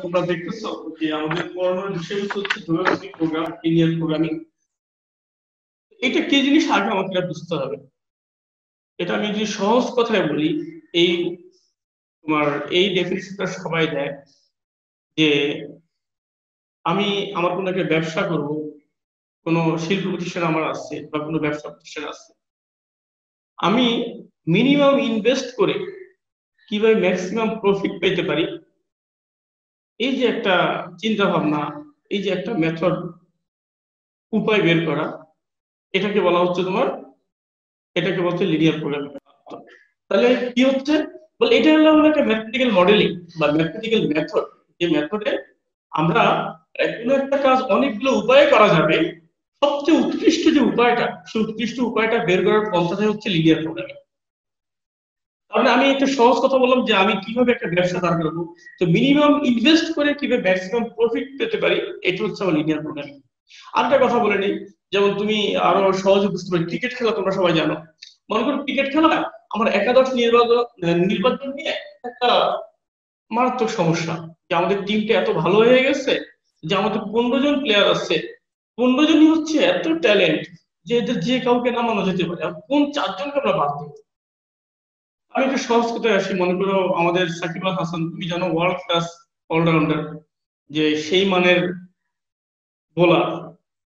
তোমরা দেখতেছো যে আমাদের পড়ানোর বিষয়বস্তু হচ্ছে জোমেট্রিক প্রোগ্রাম, লিনিয়ার প্রোগ্রামিং। এটা কি জিনিস আগে আমাকে বুঝতে হবে। এটা আমি যদি সহজ কথায় বলি, এই তোমার এই ডেফিনিশনটা সবাই দেয় যে আমি আমার কোনো একটা ব্যবসা করব, কোনো শিল্প প্রতিষ্ঠান আমার আছে বা কোনো ব্যবসা প্রতিষ্ঠান আছে, আমি মিনিমাম ইনভেস্ট করে কিভাবে ম্যাক্সিমাম প্রফিট পেতে পারি, এই যে একটা চিন্তা ভাবনা, এই যে একটা মেথড, উপায় বের করা, এটাকে বলা হচ্ছে তোমার, এটাকে বলছে লিনিয়ার প্রোগ্রামিং। তাহলে কি হচ্ছে বলে, এটা হলো একটা ম্যাথমেটিক্যাল মডেলিং বা ম্যাথমেটিক্যাল মেথড, যে মেথডে আমরা কোনো একটা কাজ অনেকগুলো উপায়ে করা যাবে, সবচেয়ে উৎকৃষ্ট যে উপায়টা, সেই উৎকৃষ্ট উপায়টা বের করার পন্থাটাই হচ্ছে লিনিয়ার প্রোগ্রামিং। তাহলে আমি একটা সহজ কথা বললাম যে আমি কিভাবে একটা ব্যবসা দাঁড় করবো, তো মিনিমাম ইনভেস্ট করে কিভাবে ম্যাক্সিমাম প্রফিট পেতে পারি, এটা হচ্ছে আমার লিনিয়ার প্রোগ্রামিং। আরেকটা কথা বলে নেই, যেমন তুমি আরো সহজে বুঝতে পারি, ক্রিকেট খেলা তোমরা সবাই জানো। মনে করো ক্রিকেট খেলা আমার একাদশ নির্বাচন নিয়ে একটা মারাত্মক সমস্যা, যে আমাদের টিমটা এত ভালো হয়ে গেছে যে আমাদের 15 জন প্লেয়ার আছে, 15 জনই হচ্ছে এত ট্যালেন্ট যে এদের যে কাউকে নামানো যেতে পারে, আর কোন 4 জনকে আমরা বাদ দেবো। আমি একটু সহজ কথায় আসি, মনে করো আমাদের সাকিব আল হাসান, তুমি জানো ওয়ার্ল্ড ক্লাস অলরাউন্ডার, যে সেই মানের বোলার,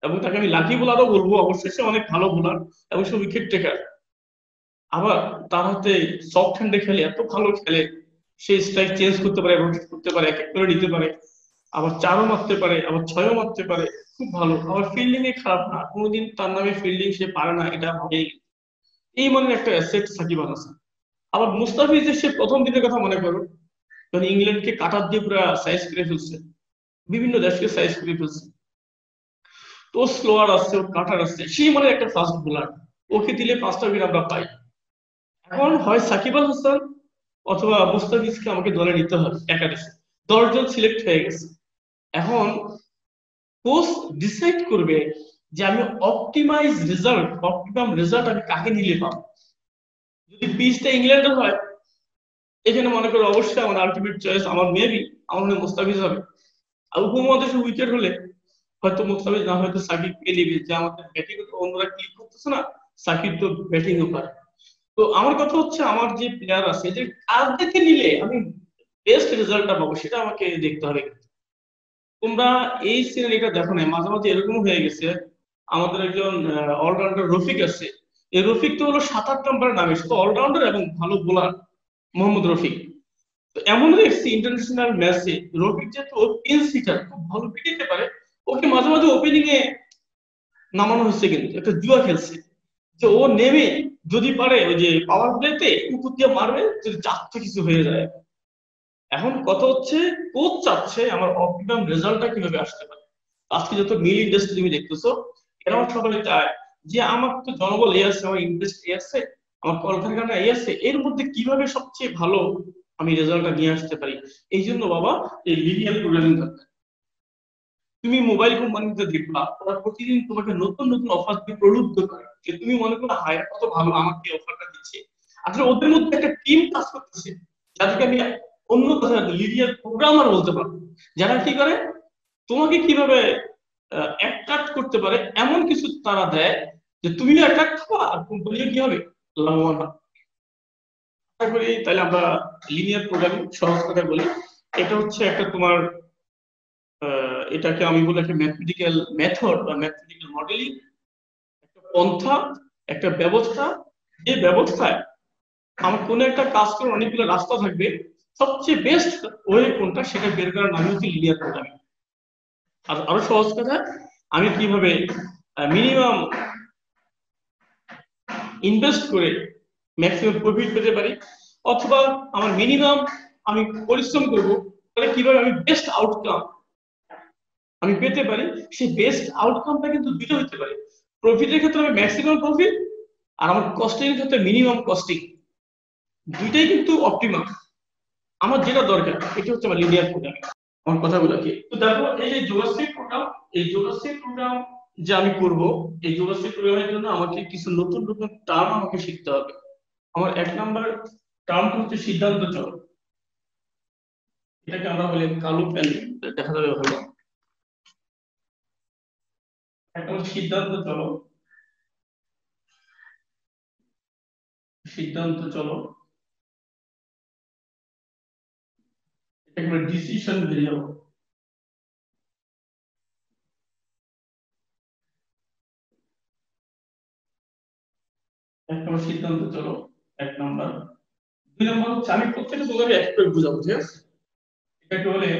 এবং তাকে আমি লাকি বোলারও বলবো, অবশ্যই সে অনেক ভালো বোলার এবং সে উইকেট টেকার। আবার তার হাতে সফট হ্যান্ডে খেলে, এত ভালো খেলে, সে স্ট্রাইক চেঞ্জ করতে পারে, রোটেট করতে পারে, এক এক করে নিতে পারে, আবার চারও মারতে পারে, আবার ছয়ও মারতে পারে, খুব ভালো। আবার ফিল্ডিং এ খারাপ না, কোনোদিন তার নামে ফিল্ডিং সে পারে না, এটা ভাবেই। এই মানের একটা অ্যাসেট সাকিব আল হাসান। আবার মুস্তাফিজের সে প্রথম দিনের কথা মনে করো, যখন ইংল্যান্ডকে কাটার দিয়ে পুরো সাইজ করে ফেলছে, বিভিন্ন দেশকে সাইজ করে ফেলছে, তো স্লোয়ার আসছে, ওর কাটার আসছে, সেই মানে একটা ফাস্ট বোলার, ওকে দিলে 5টা উইকেট আমরা পাই। এখন হয় সাকিব আল হাসান অথবা মুস্তাফিজকে আমাকে দলে নিতে হবে একাদশে, 10 জন সিলেক্ট হয়ে গেছে। এখন কোচ ডিসাইড করবে যে আমি অপটিমাম রেজাল্ট আমি কাকে নিলে পাবো। যদি পিচটা ইংল্যান্ডের হয়, এখানে মনে করো অবশ্যই আমার আলটিমেট চয়েস, আমার মেবি আমার মনে হয় মুস্তাফিজ হবে। আর উপমহাদেশে উইকেট হলে হয়তো মুস্তাফিজ না, হয়তো সাকিবকে নিবে, যে আমাদের ব্যাটিং অন্যরা ক্লিক করতেছে না, সাকিব তো ব্যাটিংও পারে। তো আমার কথা হচ্ছে, আমার যে প্লেয়ার আছে, যে কাদেরকে নিলে আমি বেস্ট রেজাল্টটা পাবো, সেটা আমাকে দেখতে হবে। তোমরা এই সিনারিটা দেখো না, মাঝে মাঝে এরকম হয়ে গেছে, আমাদের একজন অলরাউন্ডার রফিক আছে, এই রফিক তো হলো 7-8 নম্বরের নামে, সে তো অলরাউন্ডার এবং ভালো বোলার, মোহাম্মদ রফিক। তো এমন দেখছি ইন্টারন্যাশনাল ম্যাচে রফিক যেহেতু পেন সিটার, খুব ভালো পিটিতে পারে, ওকে মাঝে মাঝে ওপেনিং এ নামানো হচ্ছে, কিন্তু একটা জুয়া খেলছে, যে ও নেমে যদি পারে ওই যে পাওয়ার প্লেতে উপর দিয়ে মারবে, যদি চাচ্ছে কিছু হয়ে যায়। এখন কথা হচ্ছে, কোচ চাচ্ছে আমার অপটিমাম রেজাল্টটা কিভাবে আসতে পারে। আজকে যত মিল ইন্ডাস্ট্রি তুমি দেখতেছো, এরাও সবাই চায় যে আমার তো জনবল এই আছে, আমার ইন্ডাস্ট্রি এই আছে, আমার কলকারখানা এই আছে, এর মধ্যে কিভাবে সবচেয়ে ভালো আমি রেজাল্টটা নিয়ে আসতে পারি। এই জন্য বাবা এই লিনিয়ার প্রোগ্রামিং দরকার। তুমি মোবাইল কোম্পানিতে দেখবা, ওরা প্রতিদিন তোমাকে নতুন নতুন অফার দিয়ে প্রলুব্ধ করে, যে তুমি মনে করো হায়ার কত ভালো, আমাকে অফারটা দিচ্ছে। আসলে ওদের মধ্যে একটা টিম কাজ করতেছে, যাদেরকে আমি অন্য কথা লিনিয়ার প্রোগ্রামার বলতে পারবো, যারা কি করে তোমাকে কিভাবে অ্যাট্রাক্ট করতে পারে, এমন কিছু তারা দেয় যে তুমিও অ্যাট্রাক্ট হবা আর কোম্পানিও কি হবে, লাভবান হবে। আশা করি তাহলে আমরা লিনিয়ার প্রোগ্রামিং সহজ কথা বলি, এটা হচ্ছে একটা তোমার এটাকে আমি বলি একটা ম্যাথমেটিক্যাল মেথড বা ম্যাথমেটিক্যাল মডেলিং, একটা পন্থা, একটা ব্যবস্থা, যে ব্যবস্থায় আমার কোনো একটা কাজ করার অনেকগুলো রাস্তা থাকবে, সবচেয়ে বেস্ট ওয়ে কোনটা সেটা বের করার নামই হচ্ছে লিনিয়ার প্রোগ্রামিং। আর আরো সহজ কথা, আমি কিভাবে মিনিমাম ইনভেস্ট করে ম্যাক্সিমাম প্রফিট পেতে পারি, অথবা আমার মিনিমাম আমি পরিশ্রম করব, তাহলে কিভাবে আমি বেস্ট আউটকাম আমি পেতে পারি। সেই বেস্ট আউটকামটা কিন্তু দুটো হতে পারে, প্রফিটের ক্ষেত্রে আমি ম্যাক্সিমাম প্রফিট, আর আমার কস্টিং এর ক্ষেত্রে মিনিমাম কস্টিং, দুইটাই কিন্তু অপটিমাম। আমার যেটা দরকার এটা হচ্ছে আমার লিনিয়ার প্রোগ্রামিং। আমার কথাগুলো কি তো দেখো, এই যে জোগাস্ট্রিক প্রোগ্রাম, এই জোগাস্ট্রিক প্রোগ্রাম যে আমি করব, এই জোগাস্ট্রিক প্রোগ্রামের জন্য আমাকে কিছু নতুন নতুন টার্ম আমাকে শিখতে হবে। আমার 1 নাম্বার টার্ম হচ্ছে সিদ্ধান্ত চক্র। এটাকে আমরা বলি কালো পেন, দেখা যাবে ভালো। এখন সিদ্ধান্ত চলো, সিদ্ধান্ত চলো, এটাকে বলে ডিসিশন ভেরিয়েবল। এক নম্বর সিদ্ধান্ত চলো, এক নম্বর। দুই নম্বর হচ্ছে, আমি প্রত্যেকটা তোমাকে এক করে বুঝাবো, ঠিক আছে? এটাকে বলে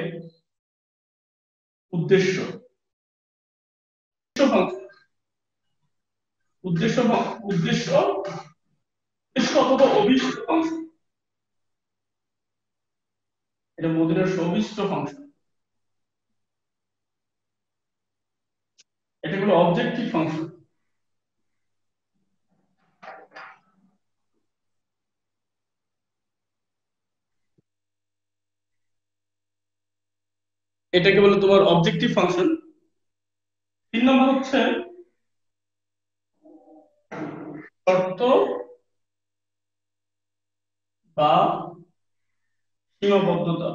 উদ্দেশ্য, উদ্দেশ্য উদ্দেশ্য উদ্দেশ্য অথবা অভীষ্ট ফাংশন। এটা মধ্যে অভীষ্ট ফাংশন, এটা হলো অবজেক্টিভ ফাংশন। এটাকে বলে তোমার অবজেক্টিভ ফাংশন। তিন নম্বর হচ্ছে শর্ত বা সীমাবদ্ধতা,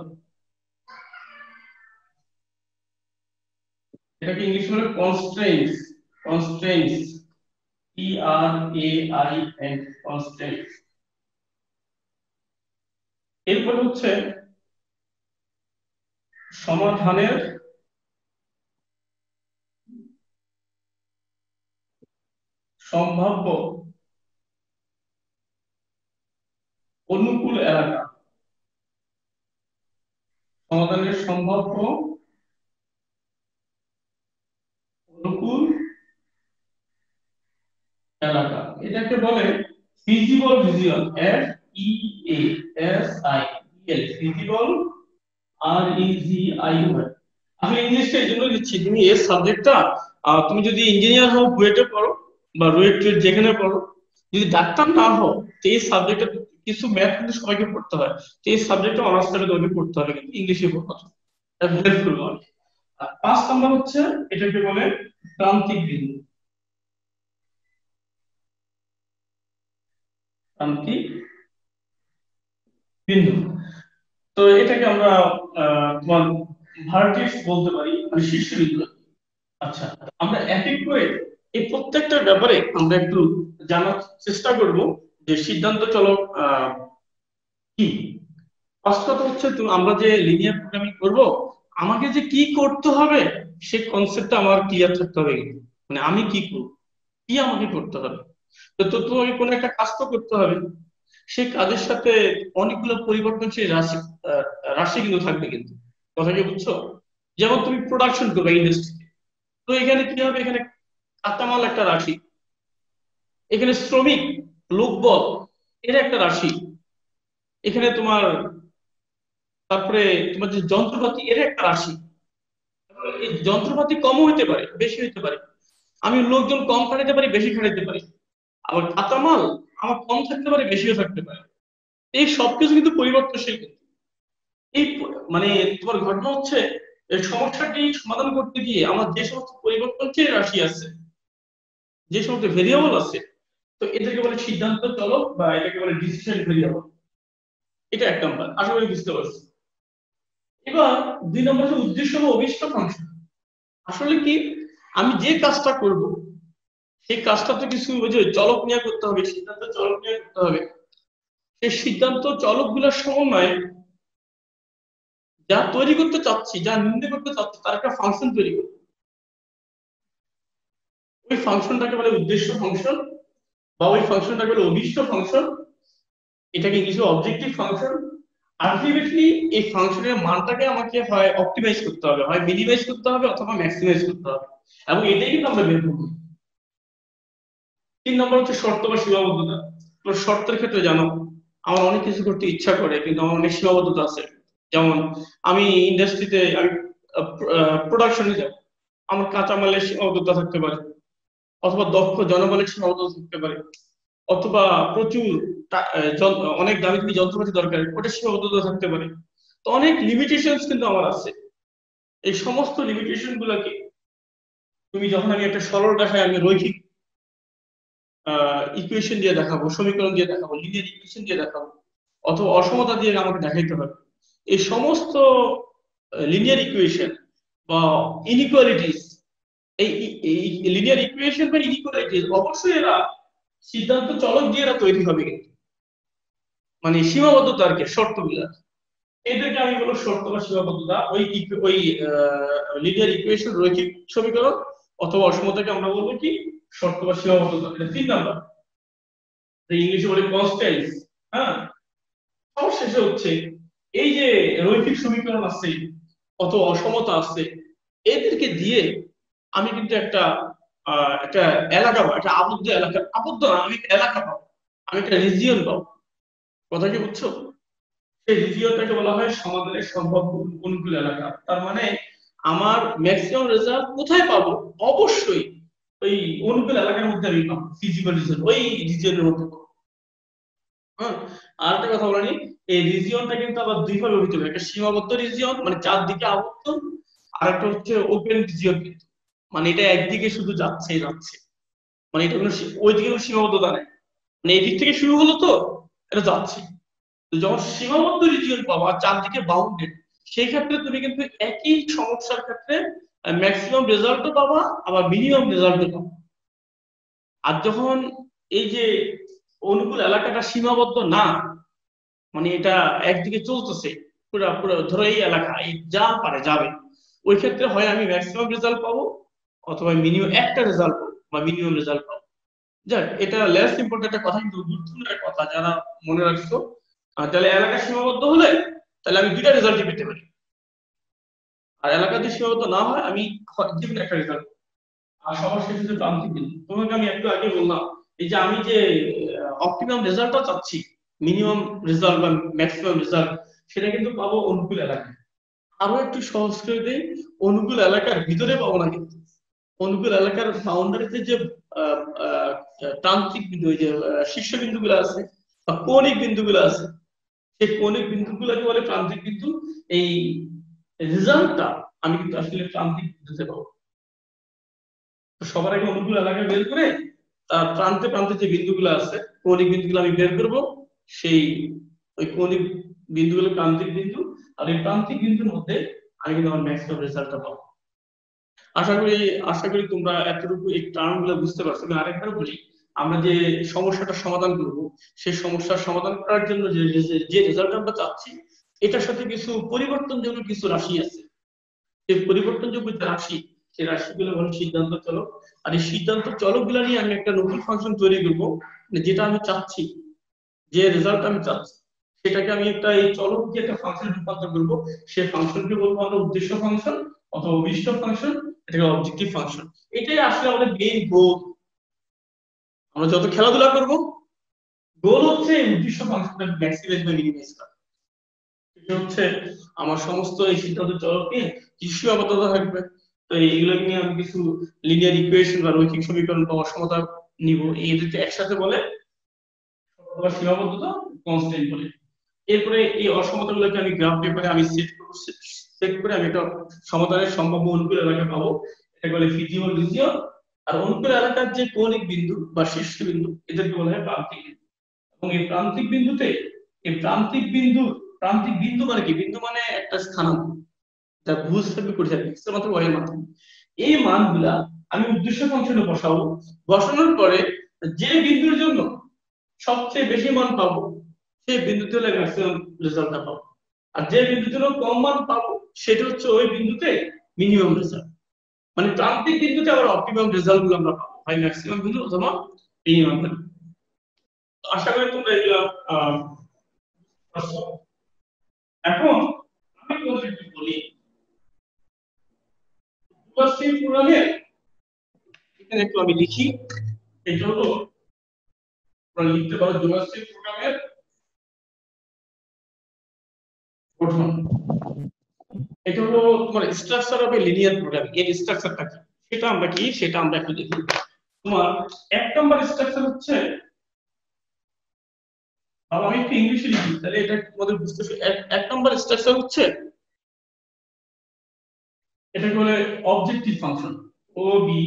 এটাকে ইংলিশ বলে কনস্ট্রেইনটস। কনস্ট্রেইনটস, CRAIN, কনস্ট্রেইনটস। এরপর হচ্ছে সমাধানের সম্ভাব্য অনুকূল এলাকা, সমাধানের সম্ভাব্য অনুকূল এলাকা, এটাকে বলে feasible region, FEASIBL, feasible, REGION। আমি ইংলিশটা এই জন্য দিচ্ছি, তুমি এই সাবজেক্টটা তুমি যদি ইঞ্জিনিয়ার হও বুয়েটে পড়ো বা রুয়েট টুয়েট যেখানে পড়ো, যদি ডাক্তার না হও, তো এই সাবজেক্টে কিছু ম্যাথ কিন্তু সবাইকে পড়তে হয়, তো এই সাবজেক্টটা অনার্স করে তোমাকে পড়তে হবে, কিন্তু ইংলিশে পড়তে হবে। হেল্পফুল হবে। আর পাঁচ নাম্বার হচ্ছে, এটাকে বলে প্রান্তিক বিন্দু, প্রান্তিক বিন্দু। তো এটাকে আমরা তোমার ভার্টেক্স বলতে পারি, মানে শীর্ষবিন্দু। আচ্ছা, আমরা এক এক করে এই প্রত্যেকটার ব্যাপারে আমরা একটু জানার চেষ্টা করব, যে সিদ্ধান্ত চলক কি। ফার্স্ট কথা হচ্ছে, আমরা যে লিনিয়ার প্রোগ্রামিং করব, আমাকে যে কি করতে হবে সেই কনসেপ্টটা আমার ক্লিয়ার থাকতে হবে কিন্তু। মানে আমি কি করব, কি আমাকে করতে হবে। তো তোমাকে কোনো একটা কাজ তো করতে হবে, সেই কাজের সাথে অনেকগুলো পরিবর্তনশীল রাশি, রাশি কিন্তু থাকবে কিন্তু। কথা কি বুঝছো? যেমন তুমি প্রোডাকশন করবে ইন্ডাস্ট্রিতে, তো এখানে কি হবে, এখানে কাঁচামাল একটা রাশি, এখানে শ্রমিক, লোকবল, এর একটা রাশি, এখানে তোমার, তারপরে তোমার যে যন্ত্রপাতি, এর একটা রাশি। এই যন্ত্রপাতি কমও হইতে পারে, বেশি হইতে পারে, আমি লোকজন কম খাটাইতে পারি, বেশি খাটাইতে পারি, আবার কাঁচামাল আমার কম থাকতে পারে, বেশিও থাকতে পারে। এই সবকিছু কিন্তু পরিবর্তনশীল কিন্তু। এই মানে তোমার ঘটনা হচ্ছে, এই সমস্যাটি সমাধান করতে গিয়ে আমার যে সমস্ত পরিবর্তনশীল রাশি আছে, যে সমস্ত ভেরিয়েবল আছে, তো এটাকে বলে সিদ্ধান্ত চলক বা এটাকে বলে ডিসিশন ভেরিয়েবল। এটা এক নম্বর, আশা করি বুঝতে পারছি। এবার দুই নম্বর হচ্ছে উদ্দেশ্য বা অভীষ্ট ফাংশন। আসলে কি, আমি যে কাজটা করব, সেই কাজটা তো কিছু ওই যে চলক নিয়ে করতে হবে, সিদ্ধান্ত চলক নিয়ে করতে হবে। সেই সিদ্ধান্ত চলক গুলোর সমন্বয়ে যা তৈরি করতে চাচ্ছি, যা নির্ণয় করতে চাচ্ছি, তার একটা ফাংশন তৈরি করতে, ওই ফাংশনটাকে বলে উদ্দেশ্য ফাংশন, বা ওই ফাংশনটাকে বলে অভীষ্ট ফাংশন। এটাকে ইংলিশে অবজেক্টিভ ফাংশন। আলটিমেটলি এই ফাংশনের মানটাকে আমাকে হয় অপটিমাইজ করতে হবে, হয় মিনিমাইজ করতে হবে, অথবা ম্যাক্সিমাইজ করতে হবে, এবং এটাই কিন্তু আমরা বের করবো। তিন নম্বর হচ্ছে শর্ত বা সীমাবদ্ধতা। তোমরা শর্তের ক্ষেত্রে জানো, আমার অনেক কিছু করতে ইচ্ছা করে, কিন্তু আমার অনেক সীমাবদ্ধতা আছে। যেমন আমি ইন্ডাস্ট্রিতে, আমি প্রোডাকশনে যাব, আমার কাঁচামালের সীমাবদ্ধতা থাকতে পারে, অথবা দক্ষ জনবলের সীমাবদ্ধতা থাকতে পারে, অথবা প্রচুর অনেক দামি দামি যন্ত্রপাতি দরকার, ওটা সীমাবদ্ধতা থাকতে পারে। তো অনেক লিমিটেশন কিন্তু আমার আছে। এই সমস্ত লিমিটেশন গুলাকে তুমি যখন, আমি একটা সরল রেখায় আমি রৈখিক ইকুয়েশন দিয়ে দেখাবো, সমীকরণ দিয়ে দেখাবো, লিনিয়ার ইকুয়েশন দিয়ে দেখাবো, অথবা অসমতা দিয়ে আমাকে দেখাইতে হবে, এই সমস্ত লিনিয়ার ইকুয়েশন বা ইনইকুয়ালিটিস, এই লিনিয়ার ইকুয়েশন বা ইনইকুয়ালিটিস অবশ্যই এরা সিদ্ধান্ত চলক দিয়ে এরা তৈরি হবে, কিন্তু মানে সীমাবদ্ধতা আর কি, শর্তগুলা, এদেরকে আমি বলবো শর্ত বা সীমাবদ্ধতা। ওই লিনিয়ার ইকুয়েশন, রৈখিক সমীকরণ অথবা অসমতাকে আমরা বলবো কি শর্ত বা সীমাবদ্ধতা। এটা 3 নাম্বার, ইংলিশে বলে কনস্ট্যান্টস। হ্যাঁ, সবশেষে হচ্ছে এই যে রৈখিক সমীকরণ আছে অথবা অসমতা আছে, এদেরকে দিয়ে আমি কিন্তু একটা এলাকা পাবো, একটা আবদ্ধ এলাকা, আবদ্ধ না, আমি এলাকা পাবো, আমি একটা রিজিয়ন পাবো। কথা কি বুঝছো? সেই রিজিয়নটাকে বলা হয় সমাধানের সম্ভাব্য অনুকূল এলাকা। তার মানে আমার ম্যাক্সিমাম রেজাল্ট কোথায় পাবো? অবশ্যই ওই অনুকূল এলাকার মধ্যে আমি পাবো, ফিজিক্যাল রিজন, ওই রিজিয়নের মধ্যে পাবো। হ্যাঁ, আর একটা কথা বলেনি, এই রিজিয়নটা কিন্তু আবার দুই ভাবে হইতে পারে, একটা সীমাবদ্ধ রিজিয়ন মানে চারদিকে আবদ্ধ, আর একটা হচ্ছে ওপেন রিজিয়ন, কিন্তু মানে এটা একদিকে শুধু যাচ্ছে যাচ্ছে, মানে এটা কোনো ওইদিকে কোনো সীমাবদ্ধতা নেই, মানে এদিক থেকে শুরু হলো তো এটা যাচ্ছে। তো যখন সীমাবদ্ধ রিজিয়ন পাবা, চারদিকে বাউন্ডেড, সেই ক্ষেত্রে তুমি কিন্তু একই সমস্যার ক্ষেত্রে ম্যাক্সিমাম রেজাল্টও পাবা, আবার মিনিমাম রেজাল্টও পাবা। আর যখন এই যে অনুকূল এলাকাটা সীমাবদ্ধ না, মানে এটা একদিকে চলতেছে, পুরো পুরো ধরো এই এলাকা এই যা পারে যাবে, ওই ক্ষেত্রে হয় আমি ম্যাক্সিমাম রেজাল্ট পাবো অথবা মিনিমাম একটা রেজাল্ট পাবো বা মিনিমাম রেজাল্ট পাবো। যাক, এটা লেস ইম্পর্টেন্ট একটা কথা, কিন্তু গুরুত্বপূর্ণ একটা কথা যারা মনে রাখছো। তাহলে এলাকা সীমাবদ্ধ হলে তাহলে আমি দুইটা রেজাল্টই পেতে পারি, আর এলাকা যদি সীমাবদ্ধ না হয় আমি যে কোনো একটা রেজাল্ট। আর সবার শেষে যে প্রান্তিক বিন্দু, তোমাকে আমি একটু আগে বললাম, এই যে আমি যে অপটিমাম রেজাল্টটা চাচ্ছি, মিনিমাম রেজাল্ট বা ম্যাক্সিমাম রেজাল্ট, সেটা কিন্তু পাবো অনুকূল এলাকায়। আরো একটু সহজ করে দিই, অনুকূল এলাকার ভিতরে পাবো না কিন্তু, অনুকূল এলাকার বাউন্ডারিতে যে আহ, আহ, প্রান্তিক বিন্দু, ওই যে শীর্ষ বিন্দুগুলো আছে বা কৌণিক বিন্দুগুলো আছে, সেই কৌণিক বিন্দুগুলোকে বলে প্রান্তিক বিন্দু। এই রেজাল্টটা আমি কিন্তু আসলে প্রান্তিক বিন্দুতে পাবো। তো সবার আগে অনুকূল এলাকা বের করে তার প্রান্তে প্রান্তে যে বিন্দুগুলো আছে, কৌণিক বিন্দুগুলো আমি বের করব। সেই ওই কৌণিক বিন্দুগুলো প্রান্তিক বিন্দু, আর এই প্রান্তিক বিন্দুর মধ্যে আমি কিন্তু আমার ম্যাক্সিমাম রেজাল্টটা পাবো। আশা করি আশা করি তোমরা এতটুকু এই টার্ম গুলো বুঝতে পারছো। আমি আরেকবার বলি, আমরা যে সমস্যাটা সমাধান করব, সেই সমস্যার সমাধান করার জন্য যে রেজাল্ট আমরা চাচ্ছি, এটার সাথে কিছু পরিবর্তনযোগ্য কিছু রাশি আছে। এই পরিবর্তনযোগ্য যে রাশি, সেই রাশিগুলো হলো সিদ্ধান্ত চলক। আর এই সিদ্ধান্ত চলক গুলা নিয়ে আমি একটা নতুন ফাংশন তৈরি করবো, যেটা আমি চাচ্ছি, যে রেজাল্ট আমি চাচ্ছি, সেটাকে আমি একটা এই চলক দিয়ে একটা ফাংশন রূপান্তর করবো। সেই ফাংশনকে বলবো আমরা উদ্দেশ্য ফাংশন অথবা অভিষ্ট ফাংশন, এটাকে অবজেক্টিভ ফাংশন। এটাই আসলে আমাদের মেইন গোল। আমরা যত খেলাধুলা করব, গোল হচ্ছে এই উদ্দেশ্য ফাংশনটা ম্যাক্সিমাইজ বা মিনিমাইজ করা। এটা হচ্ছে আমার সমস্ত এই সিদ্ধান্ত চলকে কিছু সীমাবদ্ধতা থাকবে। তো এইগুলো নিয়ে আমি কিছু লিনিয়ার ইকুয়েশন বা রৈখিক সমীকরণ বা অসমতা নিব, এই দুটো একসাথে বলে বা সীমাবদ্ধতা কনস্ট্যান্ট বলে। এরপরে এই অসমতাগুলোকে আমি গ্রাফ পেপারে আমি সেট করব, সেট করে আমি একটা সমাধানের সম্ভাব্য অনুকূল এলাকা পাবো, এটা বলে ফিজিবল রিজিয়ন। আর অনুকূল এলাকার যে কৌণিক বিন্দু বা শীর্ষ বিন্দু, এদেরকে বলা হয় প্রান্তিক বিন্দু। এবং এই প্রান্তিক বিন্দুতে, এই প্রান্তিক বিন্দু মানে কি? বিন্দু মানে একটা স্থানাঙ্ক, যা ভুজ থাকবে করে থাকবে মাত্র ওয়াইয়ের মাধ্যমে। এই মানগুলা আমি উদ্দেশ্য ফাংশনে বসাবো। বসানোর পরে যে বিন্দুর জন্য সবচেয়ে বেশি মান পাবো, সেই বিন্দুতে হলে ম্যাক্সিমাম রেজাল্টটা পাবো। আর যে বিন্দুতে কম মান পাবো, সেটা হচ্ছে ওই বিন্দুতে মিনিমাম রেজাল্ট। মানে প্রান্তিক বিন্দুতে আবার অপটিমাম রেজাল্ট গুলো আমরা পাবো, হয় ম্যাক্সিমাম বিন্দু অথবা মিনিমাম বিন্দু। আশা করি তোমরা এগুলো আহ পারছো। এখন আমি তোমাদের একটু বলি, প্রোগ্রামে এখানে একটু আমি লিখি। এটা হলো, তোমরা লিখতে পারো জোমেট্রিক প্রোগ্রামের গঠন। এটা হলো তোমার structure of a linear program. এর স্ট্রাকচারটা কি, সেটা আমরা একটু দেখি। তোমার 1 নম্বর স্ট্রাকচার হচ্ছে, আমি একটু ইংলিশে লিখি তাহলে এটা তোমাদের বুঝতে সুবিধা। 1 নম্বর স্ট্রাকচার হচ্ছে, এটাকে বলে objective function. O B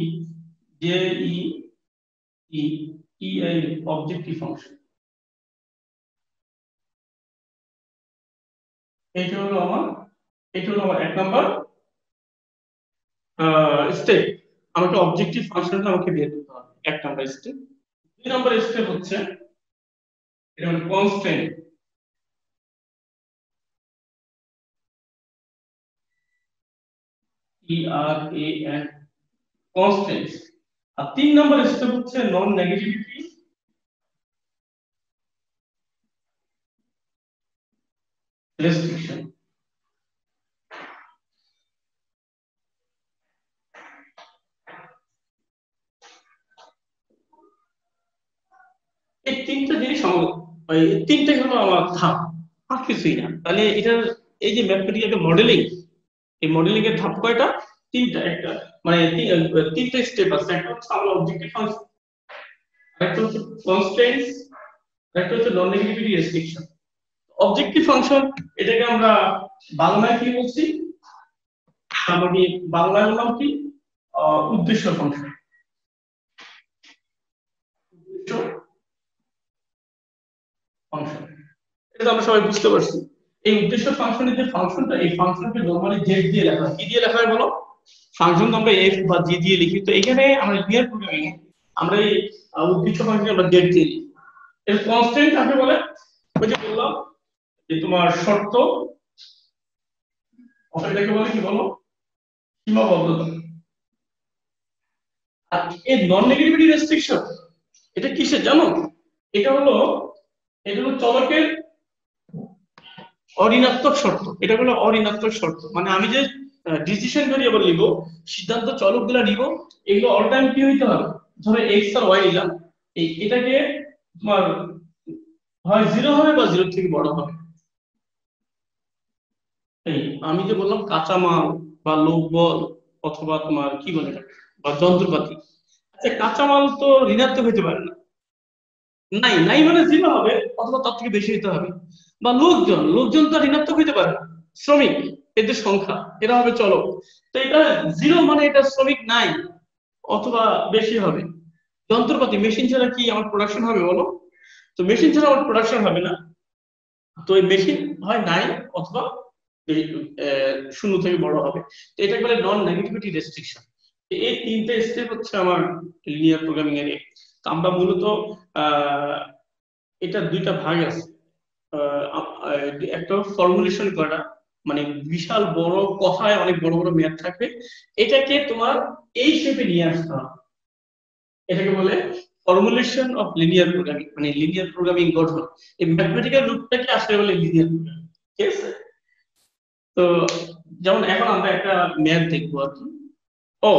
J E E E I, objective function. এইটা হলো আমার এক নাম্বার স্টেপ। আমাকে অবজেক্টিভ ফাংশনটা আমাকে বের করতে হবে, এক নাম্বার স্টেপ। দুই নাম্বার স্টেপ হচ্ছে এটা হলো কনস্ট্যান্ট, ERAN, কনস্ট্যান্ট। আর তিন নাম্বার স্টেপ হচ্ছে নন নেগেটিভিটি রেস্ট্রিকশন। এই তিনটা জিনিস এই তিনটাই হলো আমার ধাপ, আর কিছুই না। তাহলে এটার এই যে ম্যাথমেটিক্যাল মডেলিং, এই মডেলিং এর ধাপ কয়টা? তিনটা। একটা মানে তিনটা স্টেপ আছে। একটা হচ্ছে আমরা অবজেক্টিভ ফাংশন, একটা হচ্ছে কনস্ট্যান্টস, একটা হচ্ছে নন নেগেটিভিটি রেস্ট্রিকশন। অবজেক্টিভ ফাংশন এটাকে আমরা বাংলায় কি বলছি? আমাকে বাংলায় বললাম কি উদ্দেশ্য ফাংশন। উদ্দেশ্য ফাংশন এটা আমরা সবাই বুঝতে পারছি। এই উদ্দেশ্য ফাংশনের যে ফাংশনটা, এই ফাংশনকে নরমালি জেড দিয়ে লেখা হয়। কি দিয়ে লেখা হয় বলো? ফাংশন তো আমরা এফ বা জি দিয়ে লিখি, তো এখানে আমরা লিনিয়ার প্রোগ্রামিং আমরা এই উদ্দেশ্য ফাংশন আমরা জেড দিয়ে লিখি। এর কনস্ট্যান্ট কাকে বলে? ওই যে বললাম যে তোমার শর্ত, এটাকে বলে কি বলো? সীমাবদ্ধতা। আর এই নন নেগেটিভিটি রেস্ট্রিকশন এটা কিসের জানো? এটা হলো চলকের অঋণাত্মক শর্ত। এটা হলো অঋণাত্মক শর্ত, মানে আমি যে ডিসিশন ভেরিয়েবল নিব, সিদ্ধান্ত চলকগুলো নিব, এগুলো অল টাইম কি হইতে হবে? ধরো এক্স আর ওয়াই নিলাম, এটাকে তোমার হয় জিরো হবে বা জিরো থেকে বড় হবে। এই আমি যে বললাম কাঁচামাল বা লোকবল অথবা তোমার কি বলে বা যন্ত্রপাতি, আচ্ছা কাঁচামাল তো ঋণাত্মক হইতে পারে না, নাই নাই মানে জিরো হবে অথবা তার থেকে বেশি হতে হবে। বা লোকজন তো ঋণাত্মক হইতে পারে না, শ্রমিক এদের সংখ্যা এরা হবে চলক। তো এটা জিরো মানে এটা শ্রমিক নাই অথবা বেশি হবে। যন্ত্রপাতি মেশিন ছাড়া কি আমার প্রোডাকশন হবে বলো? তো মেশিন ছাড়া আমার প্রোডাকশন হবে না। তো এই মেশিন হয় নাই অথবা শূন্য থেকে বড় হবে। তো এটা বলে নন নেগেটিভিটি রেস্ট্রিকশন। এই তিনটে স্টেপ হচ্ছে আমার লিনিয়ার প্রোগ্রামিং এর। তো আমরা মূলত আহ এটা দুইটা ভাগ আছে। একটা ফর্মুলেশন করা, মানে বিশাল বড় কথায় অনেক বড় বড় ম্যাথ থাকবে, এটাকে তোমার এই শেপে নিয়ে আসতে হবে। এটাকে বলে ফর্মুলেশন অফ লিনিয়ার প্রোগ্রামিং, মানে লিনিয়ার প্রোগ্রামিং গঠন। এই ম্যাথমেটিক্যাল রূপটাকে আসলে বলে লিনিয়ার প্রোগ্রামিং। ঠিক আছে? তো যেমন এখন আমরা একটা ম্যাথ দেখবো আর কি। ও,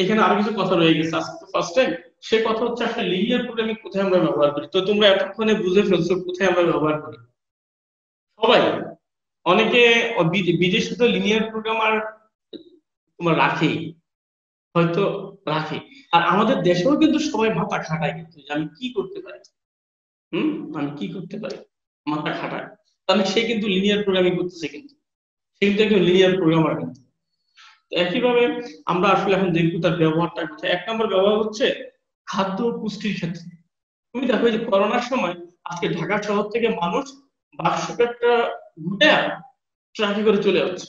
এখানে আরো কিছু কথা রয়ে গেছে আজকে তো ফার্স্ট টাইম। সে কথা হচ্ছে আসলে লিনিয়ার প্রোগ্রামিং কোথায় আমরা ব্যবহার করি। তো তোমরা এতক্ষণে বুঝে ফেলছো কোথায় আমরা ব্যবহার করি। সবাই, অনেকে বিদেশে তো লিনিয়ার প্রোগ্রামার তোমার রাখেই, হয়তো রাখে। আর আমাদের দেশেও কিন্তু সবাই মাথা খাটায় কিন্তু যে আমি কি করতে পারি। হুম, আমি কি করতে পারি, মাথা খাটায়। তাহলে সে কিন্তু লিনিয়ার প্রোগ্রামিং করতেছে, কিন্তু সে কিন্তু একজন লিনিয়ার প্রোগ্রামার কিন্তু। তো একইভাবে আমরা আসলে এখন দেখবো তার ব্যবহারটা কোথায়। এক নম্বর ব্যবহার হচ্ছে খাদ্য ও পুষ্টির ক্ষেত্রে। তুমি দেখো এই যে করোনার সময় আজকে ঢাকা শহর থেকে মানুষ 500 ঘুরে ট্রাকে করে চলে যাচ্ছে,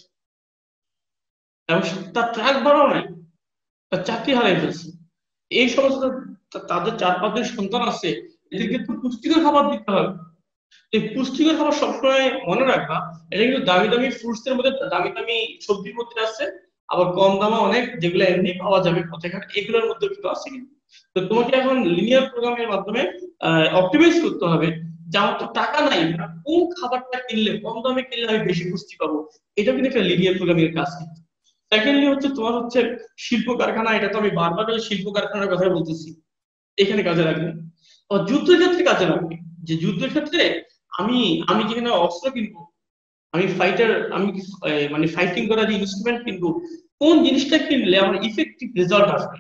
এবং তার ট্রাক ভাড়াও নাই, তার চাকরি হারাই ফেলছে। এই সমস্ত তাদের 4-5 জন সন্তান আছে, এদেরকে তো পুষ্টিকর খাবার দিতে হবে। এই পুষ্টিকর খাবার সবসময় মনে রাখবা, এটা কিন্তু দামি দামি ফ্রুটস এর মধ্যে, দামি দামি সবজির মধ্যে আছে, আবার কম দামে অনেক যেগুলো এমনি পাওয়া যাবে পথে ঘাটে এগুলোর মধ্যে কিন্তু আছে কিন্তু। তো তোমাকে এখন লিনিয়ার প্রোগ্রামের মাধ্যমে অপটিমাইজ করতে হবে যে আমার তো টাকা নাই, কোন খাবারটা কিনলে কম দামে কিনলে আমি বেশি পুষ্টি পাবো। এটা কিন্তু একটা লিনিয়ার প্রোগ্রামিং এর কাজ। সেকেন্ডলি হচ্ছে তোমার হচ্ছে শিল্প কারখানা, এটা তো আমি বারবার শিল্প কারখানার কথা বলতেছি, এখানে কাজে লাগবে। যুদ্ধের ক্ষেত্রে কাজে লাগবে, যে যুদ্ধের ক্ষেত্রে আমি আমি যেখানে অস্ত্র কিনবো, আমি ফাইটার, আমি মানে ফাইটিং করার যে ইনস্ট্রুমেন্ট কিনবো, কোন জিনিসটা কিনলে আমার ইফেক্টিভ রেজাল্ট আসবে।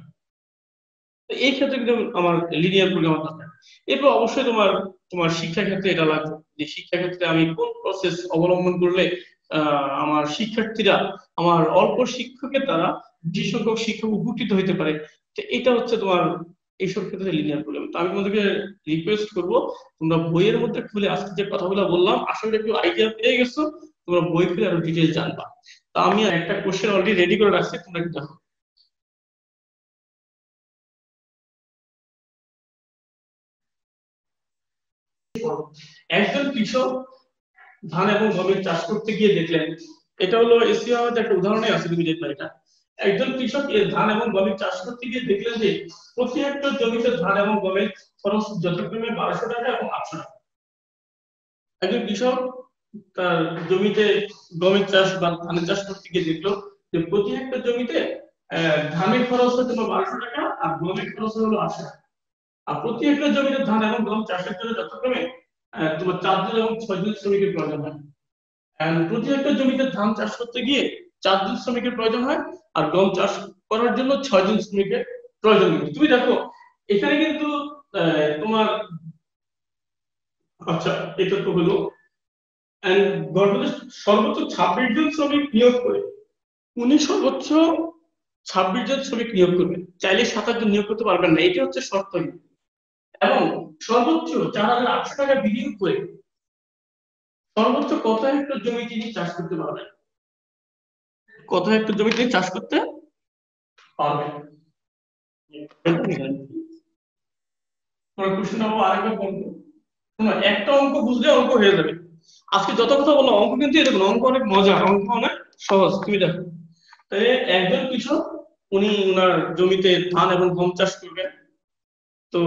তো এই ক্ষেত্রে কিন্তু আমার লিনিয়ার প্রোগ্রামার দরকার। এরপর অবশ্যই তোমার তোমার শিক্ষা ক্ষেত্রে এটা লাগবে, যে শিক্ষা ক্ষেত্রে আমি কোন প্রসেস অবলম্বন করলে আমার শিক্ষার্থীরা আমার অল্প শিক্ষকের দ্বারা যে সংখ্যক শিক্ষক উপকৃত হতে পারে। তো এটা হচ্ছে তোমার এইসব ক্ষেত্রে লিনিয়ার প্রোগ্রাম। তো আমি তোমাদেরকে রিকোয়েস্ট করবো তোমরা বইয়ের মধ্যে খুলে আজকে যে কথাগুলো বললাম আশা করি একটু আইডিয়া পেয়ে গেছো। তোমরা বই খুলে আরো ডিটেইলস জানবা। তো আমি একটা কোশ্চেন অলরেডি রেডি করে রাখছি, তোমরা একটু দেখো। একজন কৃষক ধান এবং গমের চাষ করতে গিয়ে দেখলেন, এটা হলো এশিয়া আমাদের একটা উদাহরণই আছে, তুমি দেখবে এটা। একজন কৃষক এই ধান এবং গমের চাষ করতে গিয়ে দেখলেন যে প্রতি হেক্টর জমিতে ধান এবং গমের খরচ যথাক্রমে 1200 টাকা এবং 800 টাকা। একজন কৃষক তার জমিতে গমের চাষ বা ধানের চাষ করতে গিয়ে দেখলো যে প্রতি হেক্টর জমিতে ধানের খরচ হচ্ছে তোমার 1200 টাকা আর গমের খরচ হলো 800 টাকা। আর প্রতি হেক্টর জমিতে ধান এবং গম চাষের জন্য যথাক্রমে তোমার 4 জন এবং 6 জন শ্রমিকের প্রয়োজন হয়। প্রতি হেক্টর জমিতে ধান চাষ করতে গিয়ে 4 জন শ্রমিকের প্রয়োজন হয়, আর গম চাষ করার জন্য 6 জন শ্রমিকের প্রয়োজন হয়। তুমি দেখো এখানে কিন্তু তোমার, আচ্ছা এটা তো হলো গভর্নমেন্ট সর্বোচ্চ 26 জন শ্রমিক নিয়োগ করে, উনি সর্বোচ্চ 26 জন শ্রমিক নিয়োগ করবেন, চাইলে 27 জন নিয়োগ করতে পারবেন না, এটা হচ্ছে শর্ত। এবং সর্বোচ্চ 4800 টাকা বিনিয়োগ করে সর্বোচ্চ কত হেক্টর জমি তিনি চাষ করতে পারবেন, কত হেক্টর জমি তিনি চাষ করতে পারবেন। কোশ্চেন হবো আরেকটা বলবো, একটা অঙ্ক বুঝলে অঙ্ক হয়ে যাবে। আজকে যত কথা বললাম অঙ্ক কিন্তু এরকম, অঙ্ক অনেক মজা, অঙ্ক অনেক সহজ। তুমি দেখো তাহলে একজন কৃষক উনি উনার জমিতে ধান এবং গম চাষ করবেন। তো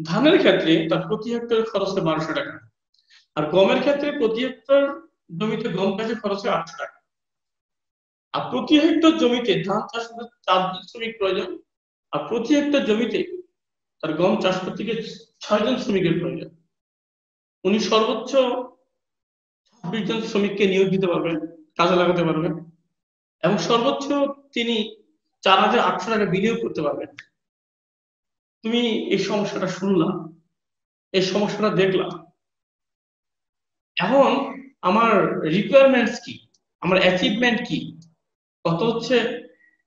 ধানের ক্ষেত্রে তার প্রতি হেক্টর খরচ হয় 1200 টাকা, আর গমের ক্ষেত্রে প্রতি হেক্টর জমিতে গম চাষের খরচ হয় 800 টাকা। আর প্রতি হেক্টর জমিতে ধান চাষ করতে 4 জন শ্রমিক প্রয়োজন, আর প্রতি হেক্টর জমিতে তার গম চাষ করতে গিয়ে 6 জন শ্রমিকের প্রয়োজন। উনি সর্বোচ্চ 26 জন শ্রমিককে নিয়োগ দিতে পারবেন, কাজে লাগাতে পারবেন, এবং সর্বোচ্চ তিনি 4800 টাকা বিনিয়োগ করতে পারবেন। তুমি এই সমস্যাটা শুনলাম, এই সমস্যাটা দেখলাম, এখন আমার রিকোয়ারমেন্টস কি, আমার অ্যাচিভমেন্ট কি, কত হচ্ছে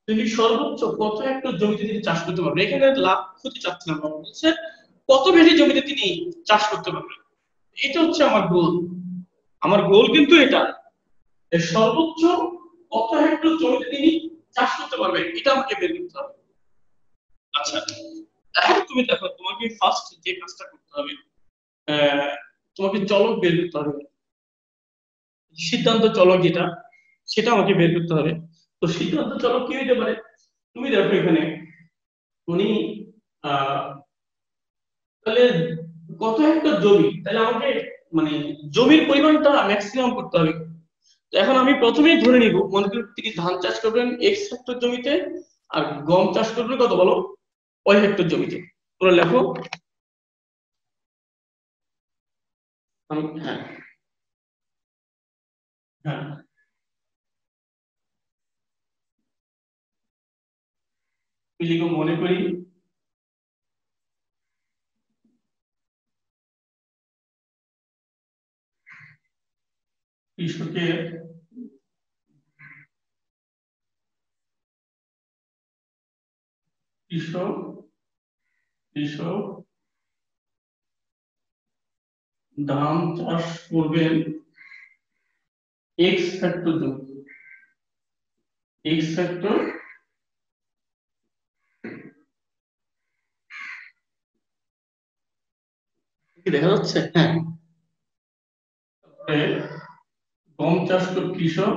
তিনি সর্বোচ্চ কত হেক্টর জমিতে তিনি চাষ করতে পারবেন। এখানে লাভ ক্ষতি চাচ্ছে না, বলছে কত বেশি জমিতে তিনি চাষ করতে পারবেন, এটা হচ্ছে আমার গোল। আমার গোল কিন্তু এটা, সর্বোচ্চ কত হেক্টর জমিতে তিনি চাষ করতে পারবেন, এটা আমাকে বের করতে হবে। আচ্ছা এখন তুমি দেখো, তোমাকে ফার্স্ট যে কাজটা করতে হবে, আহ, তোমাকে চলক বের করতে হবে, সিদ্ধান্ত চলক যেটা, সেটা আমাকে বের করতে হবে। তো সিদ্ধান্ত চলক কি হতে পারে, তুমি দেখো এখানে উনি আহ তাহলে কত হেক্টর জমি, তাহলে আমাকে মানে জমির পরিমাণটা ম্যাক্সিমাম করতে হবে। তো এখন আমি প্রথমেই ধরে নিব, মনে করি তিনি ধান চাষ করবেন এক্স হেক্টর জমিতে, আর গম চাষ করবেন কত বলো, ওই হেক্টর জমিতে। তোমরা লেখো। হ্যাঁ হ্যাঁ, তুমি লিখো মনে করি কৃষকের কৃষক কৃষক ধান চাষ করবেন এক্স হেক্টর জমি, এক্স হেক্টর, কি দেখা যাচ্ছে? হ্যাঁ, তারপরে গম চাষ করে কৃষক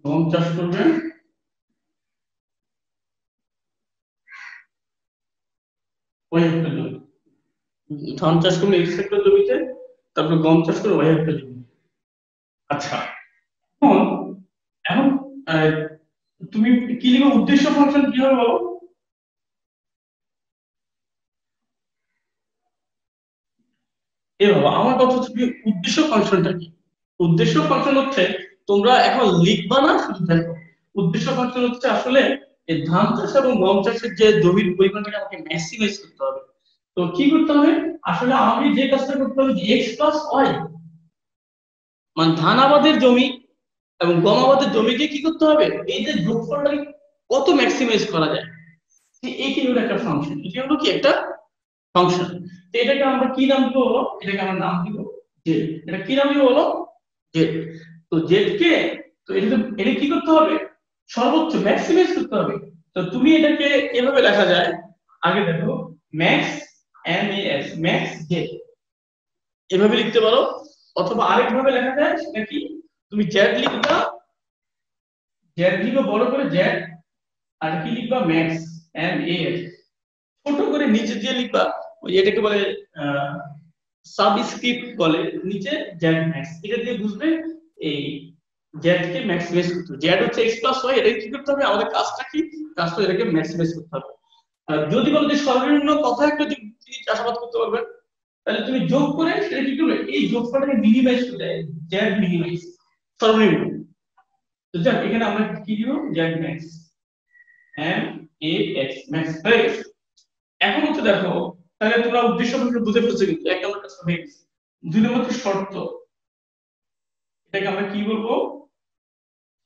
গম চাষ করবেন ওই হেক্টর জমি, ধান চাষ করবেন এক্স হেক্টর জমিতে, তারপরে গম চাষ করবেন ওই হেক্টর জমি। আচ্ছা এখন এখন আহ, তুমি কি লিখবে, উদ্দেশ্য ফাংশন কি হবে বলো। এ বাবা, আমার কথা হচ্ছে কি, উদ্দেশ্য ফাংশনটা কি? উদ্দেশ্য ফাংশন হচ্ছে, তোমরা এখন লিখবা না, শুধু দেখো। উদ্দেশ্য ফাংশন হচ্ছে আসলে এই ধান চাষ এবং গম চাষের যে জমির পরিমাণটাকে আমাকে ম্যাক্সিমাইজ করতে হবে। তো কি করতে হবে, আসলে আমি যে কাজটা করতে হবে, যে এক্স প্লাস ওয়াই, মানে ধান আবাদের জমি এবং গম আবাদের জমিকে কি করতে হবে, এই যে যোগফলটাকে কত ম্যাক্সিমাইজ করা যায়, এই কি হলো একটা ফাংশন, এটি হলো কি একটা ফাংশন। তো এটাকে আমরা কি নাম দিব বলো? এটাকে আমরা নাম দিব জেড। এটা কি নাম দিব বলো? জেড। তো জেড কে, তো এটা কি করতে হবে? সর্বোচ্চ ম্যাক্সিমাইজ করতে হবে। তো তুমি এটাকে এভাবে লেখা যায়, আগে দেখো max M A S max Z, এভাবে লিখতে পারো। অথবা আরেক ভাবে লেখা যায়, সেটা কি? তুমি জেড লিখবা, জেড লিখবে বড় করে জেড, আর কি লিখবা? Max M A S. ছোট করে নিচে দিয়ে লিখবা, ওই এটাকে বলে সাবস্ক্রিপ্ট বলে, নিচে জেড ম্যাক্স। এটা দিয়ে বুঝবে এই জেড কে ম্যাক্সিমাইজ করতে হবে। জেড হচ্ছে এক্স প্লাস ওয়াই, এটা কি করতে হবে? আমাদের কাজটা কি? কাজটা এটাকে ম্যাক্সিমাইজ করতে হবে। আর যদি বলো যে সর্বনিম্ন কথা একটা যদি চাষাবাদ করতে পারবে, তাহলে তুমি যোগ করে সেটা কি করবে? এই যোগফলটাকে মিনিমাইজ করে দেয়, জেড মিনিমাইজ, সর্বনিম্ন। তো যাক, এখানে আমরা কি দিব? জেড ম্যাক্স এম এ এক্স ম্যাক্স হয়ে গেছে। এখন হচ্ছে দেখো, তাহলে তোমরা উদ্দেশ্য বুঝে ফেলছো, কিন্তু এক নম্বর কাজ হয়ে গেছে। দুই নম্বর শর্ত, এটাকে আমরা কি বলবো?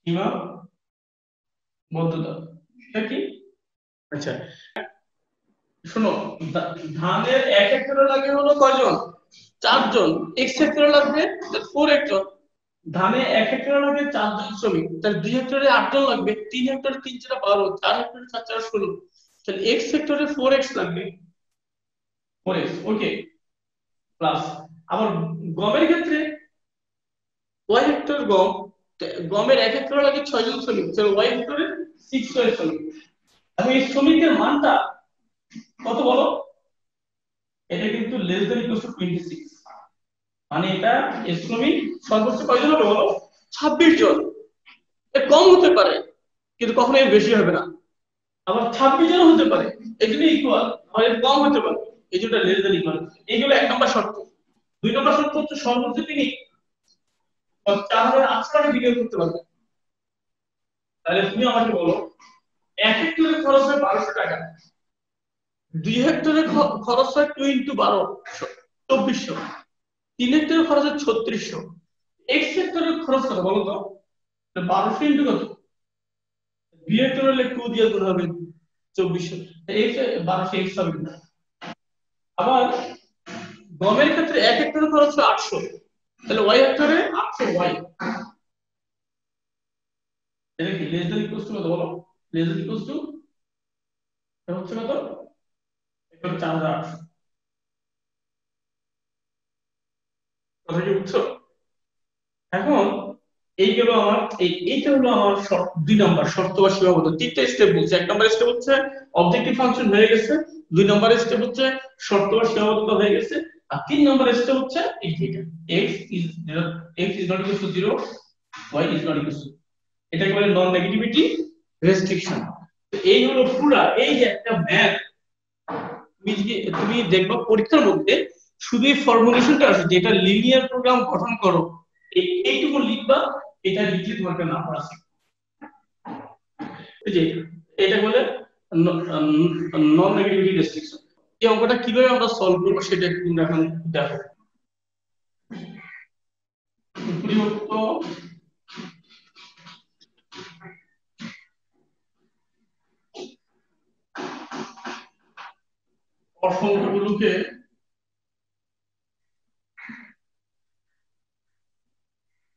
সীমাবদ্ধতা। এটা কি? আচ্ছা শোনো, ধানের এক হেক্টরে লাগে হলো কয়জন? 4 জন। এক হেক্টরে লাগবে 4 হেক্টর। ধানে এক হেক্টরে লাগবে 4 জন শ্রমিক, তাহলে 2 হেক্টরে 8 জন লাগবে, 3 হেক্টরে 3 4 12, 4 হেক্টরে 4 4 16, তাহলে x হেক্টরে 4x লাগবে, 4x ওকে। প্লাস আবার গমের ক্ষেত্রে y হেক্টর গম, গমের এক হেক্টরে লাগে 6 জন শ্রমিক, তাহলে y হেক্টরে 6 শ্রমিক। এবং এই শ্রমিকের মানটা কত বলো? এটা কিন্তু লেস দ্যান ইকুয়াল টু 26, মানে এটা শ্রমিক সর্বোচ্চ কয়জন হবে বলো? 26 জন। এর কম হতে পারে, কিন্তু কখনো এর বেশি হবে না। আবার 26 জন হতে পারে, এই জন্য ইকুয়াল, আর এর কম হতে পারে, এই জন্য লেস দ্যান ইকুয়াল। এইগুলো এক নম্বর শর্ত। দুই নম্বর শর্ত হচ্ছে সর্বোচ্চ তিনি 4800 টাকা বিনিয়োগ করতে পারবে। তাহলে তুমি আমাকে বলো, 1 হেক্টরে খরচ হয় 1200 টাকা, 2 হেক্টরে খরচ হয় 2 ইনটু 12 2400, 3 হেক্টরে খরচ হয় 3600, এক্স হেক্টরে খরচ কত বলো তো? 1200 ইনটু কত? 2 হেক্টর হলে 2 দিয়ে গুণ হবে 2400, এক্স 1200 এক্স হবে না। আবার গমের ক্ষেত্রে 1 হেক্টরে খরচ হয় 800, তাহলে ওয়াই হেক্টরে 800 ওয়াই। এটা কি লেস দ্যান ইকুয়াল টু কত বলো? লেস দ্যান ইকুয়াল টু এটা হচ্ছে কত? এটা হচ্ছে 4800। কথা কি বুঝছো? এখন এই গেল আমার, এইটা হলো আমার দুই নাম্বার শর্ত বা সীমাবদ্ধ। তিনটা স্টেপ বলছে। এক নাম্বার স্টেপ হচ্ছে অবজেক্টিভ ফাংশন হয়ে গেছে, দুই নাম্বার স্টেপ হচ্ছে শর্ত বা সীমাবদ্ধতা হয়ে গেছে, আর তিন নাম্বার স্টেপ হচ্ছে এই যেটা x is 0, x is not equal to 0, y is not equal to, এটাকে বলে নন নেগেটিভিটি রেস্ট্রিকশন। তো এই হলো পুরা এই যে একটা ম্যাথ। তুমি দেখবা পরীক্ষার মধ্যে শুধু এই ফর্মুলেশনটা আছে, যেটা লিনিয়ার প্রোগ্রাম গঠন করো, এইটুকু লিখবা, এটা লিখলে তোমার একটা নাম্বার আছে। এই যে এটা বলে নন নেগেটিভিটি রেস্ট্রিকশন। এই অঙ্কটা কিভাবে আমরা সলভ করব সেটা একটু এখন দেখো। উপরিউক্ত অসংখ্যগুলোকে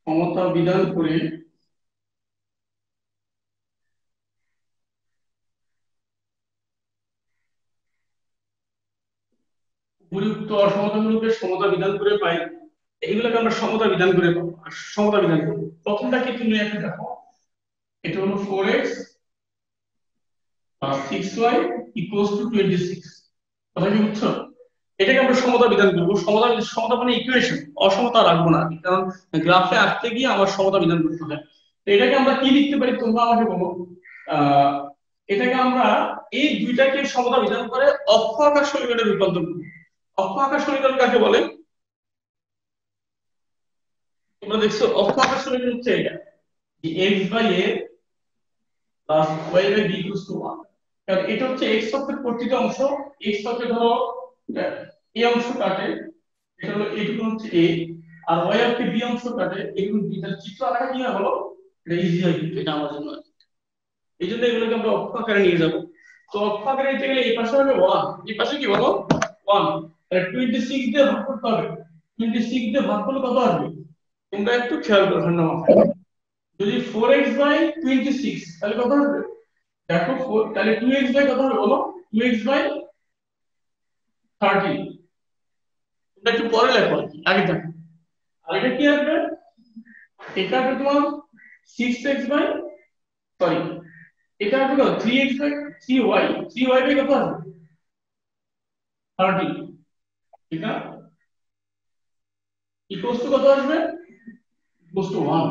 ক্ষমতা বিধান করে উপরিউক্ত অসমতাগুলোকে সমতা বিধান করে পাই, এইগুলোকে আমরা সমতা বিধান করে পাবো। সমতা বিধান করবো, প্রথমটা কি তুমি একটা দেখো, এটা হলো 4x + 6y = 26। কথা কি বুঝছো? এটাকে আমরা সমতা বিধান করবো। সমতা মানে ইকুয়েশন, অসমতা রাখবো না, কারণ গ্রাফে আসতে গিয়ে আমার সমতা বিধান করতে হয়। তো এটাকে আমরা কি লিখতে পারি তোমরা আমাকে বলো। আহ এটাকে আমরা এই দুইটাকে সমতা বিধান করে অক্ষ আকার সমীকরণে রূপান্তর করব। অক্ষ আকার সমীকরণ কাকে বলে? তোমরা দেখছো অক্ষ আকার সমীকরণ হচ্ছে এটা, যে x/a + y/b = 1। কারণ এটা হচ্ছে x অক্ষের প্রতিটা অংশ। x অক্ষে ধরো এই অংশ কাটে, এটা হলো এইটুকু হচ্ছে a, আর y অক্ষে b অংশ কাটে এইটুকু b। তার চিত্র আঁকাটা কি হয় বলো? এটা ইজি হয়, কিন্তু এটা আমার জন্য এই জন্য এগুলোকে আমরা অক্ষ আকারে নিয়ে যাব। তো অক্ষ আকারে নিতে গেলে এই পাশে হবে 1, এই পাশে কি বলো? 1, তাহলে 26 দিয়ে ভাগ করতে হবে। 26 দিয়ে ভাগ করলে কত আসবে? তোমরা একটু খেয়াল করো ঠান্ডা মাথায়। যদি 4x বাই 26 তাহলে কত আসবে? দেখো 4 তাহলে 2x বাই কত হবে বলো? 2x by 30। তোমরা একটু পরে লেখো আগে দেখো। আর এটা কি আসবে? এটা আসবে তোমার 6x বাই সরি এটা আসবে কত? 3x by 3y 3y by কত আসবে? 30। এটা ইকুয়ালস টু কত আসবে? Equals to 1।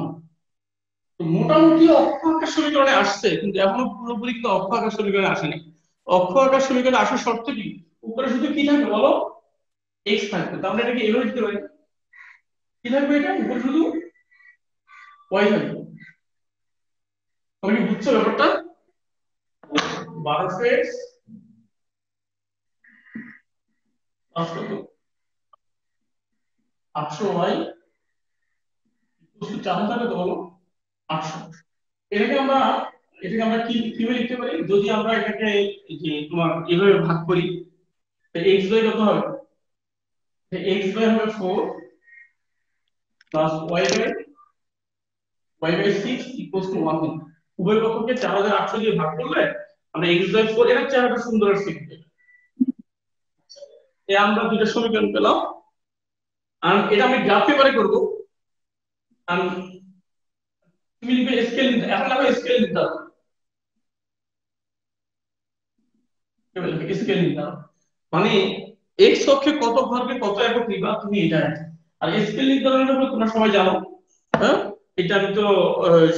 তো মোটামুটি অক্ষ আকার সমীকরণে আসছে, কিন্তু এখনো পুরোপুরি কিন্তু অক্ষ আকার সমীকরণে আসেনি। অক্ষ আকার সমীকরণে আসার শর্ত কি? উপরে শুধু কি থাকবে বলো? x থাকবে। তাহলে আমরা এটাকে এভাবে লিখতে পারি, কি থাকবে? এটা উপরে শুধু y থাকবে। তুমি কি বুঝছো ব্যাপারটা? 1200x প্লাস কত? 800y ইকুয়াল টু 4 থাকবে তো বলো? 800। এটাকে আমরা কি কিভাবে লিখতে পারি? যদি আমরা এটাকে এই যে তোমার এভাবে ভাগ করি, তাহলে x বাই কত হবে? x বাই হবে 4 plus y by 6 equals to 1। উভয় পক্ষকে 4800 দিয়ে ভাগ করলে আমরা x বাই 4 এর চেহারাটা সুন্দর আসছে কিন্তু। এই আমরা দুটো সমীকরণ পেলাম। আর এটা আমি গ্রাফ পেপারে করব। আর তুমি লিখবে স্কেল নিতে, এখন আমি স্কেল নিতে হবে। স্কেল নিতে হবে মানে x অক্ষে কত ভরকে কত একক নিবা তুমি এটা আছে। আর স্কেল নির্ধারণের উপর তোমরা সবাই জানো, হ্যাঁ? এটা আমি তো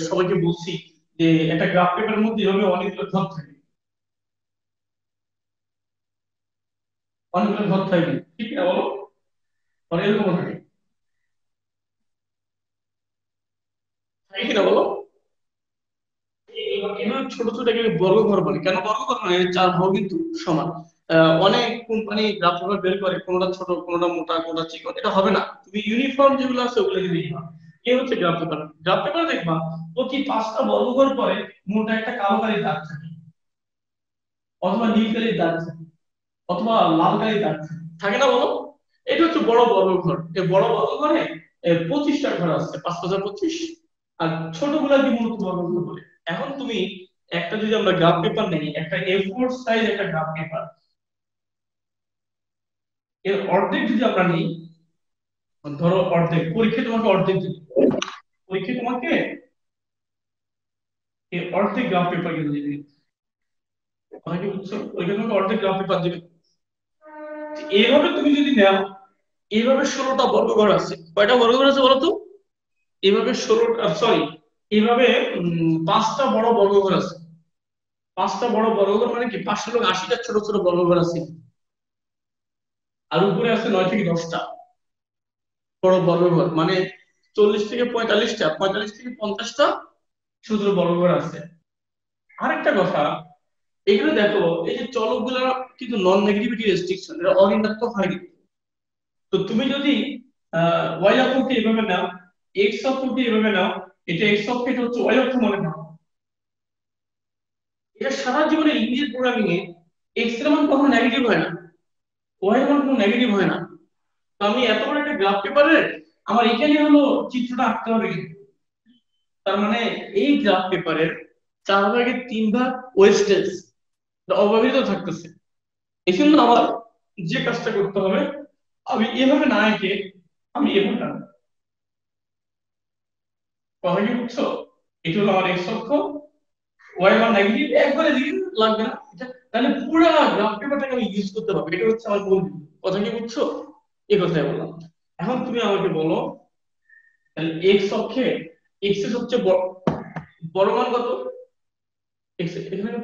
সবাইকে বলছি যে একটা গ্রাফ পেপারের মধ্যে এভাবে অনেকগুলো ধাপ থাকে, অনেকগুলো ধাপ থাকে, ঠিক না বলো? মানে এরকম থাকে, থাকে কিনা বলো? এভাবে ছোট ছোট এগুলো বর্গঘর বলে। কেন বর্গঘর? মানে চার ভাগ কিন্তু সমান। অনেক কোম্পানি গ্রাফ পেপার বের করে, কোনোটা ছোট কোনোটা মোটা কোনোটা চিকন, এটা হবে না। তুমি ইউনিফর্ম যেগুলো আছে ওগুলো যদি নিবা, এই হচ্ছে গ্রাফ পেপার। গ্রাফ পেপার দেখবা প্রতি 5টা বর্গঘর পরে মোটা একটা কালো কালির দাগ থাকে, অথবা নীল কালির দাগ থাকে, অথবা লাল কালির দাগ থাকে, থাকে না বলো? এটা হচ্ছে বড় বর্গঘর। এই বড় বর্গঘরে 25টা ঘর আছে, 5 5 25। আর ছোটগুলা কি মূলত বর্গঘর বলে। এখন তুমি একটা যদি আমরা গ্রাফ পেপার নেই, একটা A4 সাইজ একটা গ্রাফ পেপার, এর অর্ধেক যদি আমরা নিই, ধরো অর্ধেক, পরীক্ষায় তোমাকে অর্ধেক দিবে, পরীক্ষায় তোমাকে এই অর্ধেক গ্রাফ পেপার কিন্তু দিবে। কথা কি বুঝছো? পরীক্ষায় তোমাকে অর্ধেক গ্রাফ পেপার দিবে। এইভাবে তুমি যদি নাও, এইভাবে 16টা বর্গঘর আছে। কয়টা বর্গঘর আছে বলো তো? এইভাবে 16টা, সরি, এইভাবে 5টা বড় বর্গঘর আছে। 5টা বড় বর্গঘর মানে কি? 500 লোক 80টা ছোট ছোট বর্গঘর আছে। আর উপরে আছে 9 থেকে 10টা বড় বর্গঘর, মানে 40 থেকে 45টা, 45 থেকে 50টা ছোট ছোট বর্গঘর আছে। আরেকটা কথা, এখানে দেখো এই যে চলকগুলা কিন্তু নন নেগেটিভিটি রেস্ট্রিকশন, এরা অঋণাত্মক হয় কিন্তু। তো তুমি যদি y অক্ষকে এভাবে নাও, x অক্ষকে এভাবে নাও, এটা x অক্ষ, এটা হচ্ছে y অক্ষ মনে নাও, এটা সারা জীবনে ইংরেজি প্রোগ্রামিং এ x এর মান কখনো নেগেটিভ হয় না, y এর মান কখনো নেগেটিভ হয় না। তো আমি এত বড় একটা গ্রাফ পেপারে আমার এখানে হলো চিত্রটা আঁকতে হবে কিন্তু। তার মানে এই গ্রাফ পেপারের 4/3 ওয়েস্টেজ, অব্যবহৃত থাকতেছে। এই জন্য আমার যে কাজটা করতে হবে, আমি এভাবে না এঁকে আমি এভাবে আঁকবো। কথা কি বুঝছো? এটা হলো আমার এক্স অক্ষ, ওয়াই মান নেগেটিভ, একবারে দিকে লাগবে না এটা, তাহলে পুরো গ্রাফ পেপারটাকে আমি ইউজ করতে পারবো। এটা হচ্ছে আমার মূল বিন্দু। কথা কি বুঝছো? এই কথাই বললাম। এখন তুমি আমাকে বলো, তাহলে এক্স অক্ষে এক্স এর সবচেয়ে বড় বড় মান কত? এক্স এখানে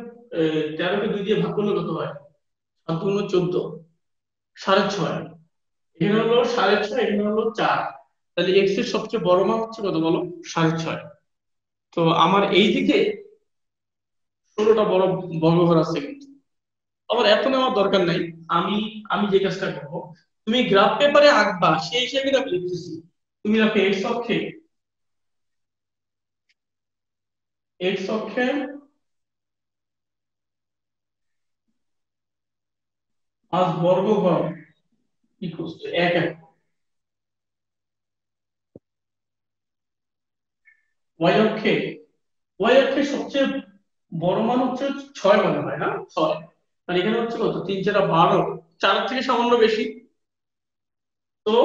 13 কে 2 দিয়ে ভাগ করলে কত হয়? 7 গুণ 14, 6.5। এখানে হলো 6.5, এখানে হলো 4। তাহলে এক্স এর সবচেয়ে বড় মান হচ্ছে কত বলো? 6.5। তো আমার এই দিকে 16টা বড় বর্গঘর আছে কিন্তু। আমার এত নেওয়ার দরকার নাই। আমি আমি যে কাজটা করব, তুমি গ্রাফ পেপারে আঁকবা সেই হিসেবে আমি লিখতেছি। তুমি রাখো এক্স অক্ষে 5 বর্গঘর ইকুয়াল টু 1 একক। ওয়াই অক্ষে সবচেয়ে বড় মান হচ্ছে 6 মনে হয় না, 6। মানে এখানে হচ্ছে কত, 3 4 12, 4 থেকে সামান্য বেশি। তো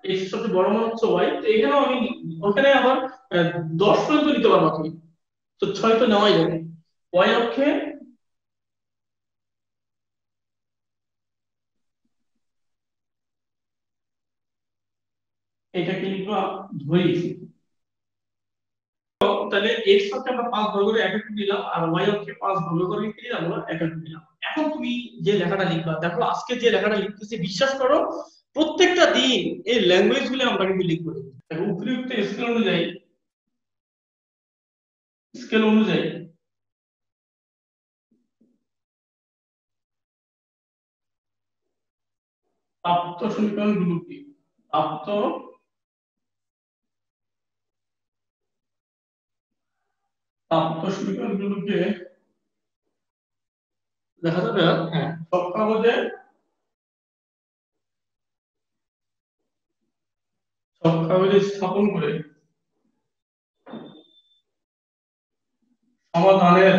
এই সবচেয়ে বড় মান হচ্ছে ওয়াই, তো এখানেও আমি ওখানে আবার 10 পর্যন্ত নিতে পারবো তুমি, তো 6 তো নেওয়াই যাবে। ওয়াই অক্ষে এটা কিন্তু ধরি, তাহলে এক্স অক্ষে আমরা 5 বর্গ করে 1 একক দিলাম, আর ওয়াই অক্ষে 5 বর্গ করে কি দিলাম, আমরা 1 একক দিলাম। এখন তুমি যে লেখাটা লিখবা, দেখো আজকে যে লেখাটা লিখতেছি, বিশ্বাস করো প্রত্যেকটা দিন এই ল্যাঙ্গুয়েজ গুলো আমরা কিন্তু লিখবো। এবং উপযুক্ত স্কেল অনুযায়ী প্রাপ্ত সমীকরণগুলোকে প্রাপ্ত প্রাপ্ত সমীকরণগুলোকে দেখা যাবে, হ্যাঁ, সব কাগজে স্থাপন করে সমাধানের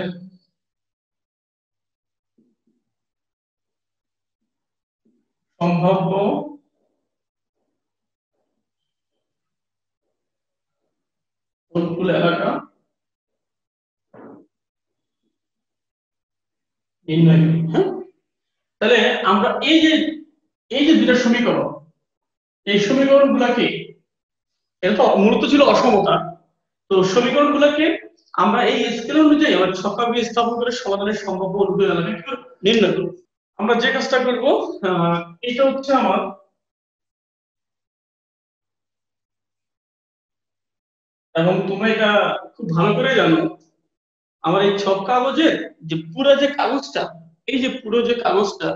সম্ভাব্য অনুকূল এলাকা নির্ণয় করি। হ্যাঁ, তাহলে আমরা এই যে দুটা সমীকরণ, এই সমীকরণ গুলাকে, এটা তো মূলত ছিল অসমতা, তো সমীকরণ গুলাকে আমরা এই স্কেল অনুযায়ী আমরা ছককে স্থাপন করে সমাধানের সম্ভাব্য অনুকূল এলাকা কি করব? নির্ণয় করব। আমরা যে কাজটা করব, এটা হচ্ছে আমার, এবং তোমরা এটা খুব ভালো করে জানো, আমার এই ছক কাগজের যে পুরো যে কাগজটা, এই যে পুরো যে কাগজটা,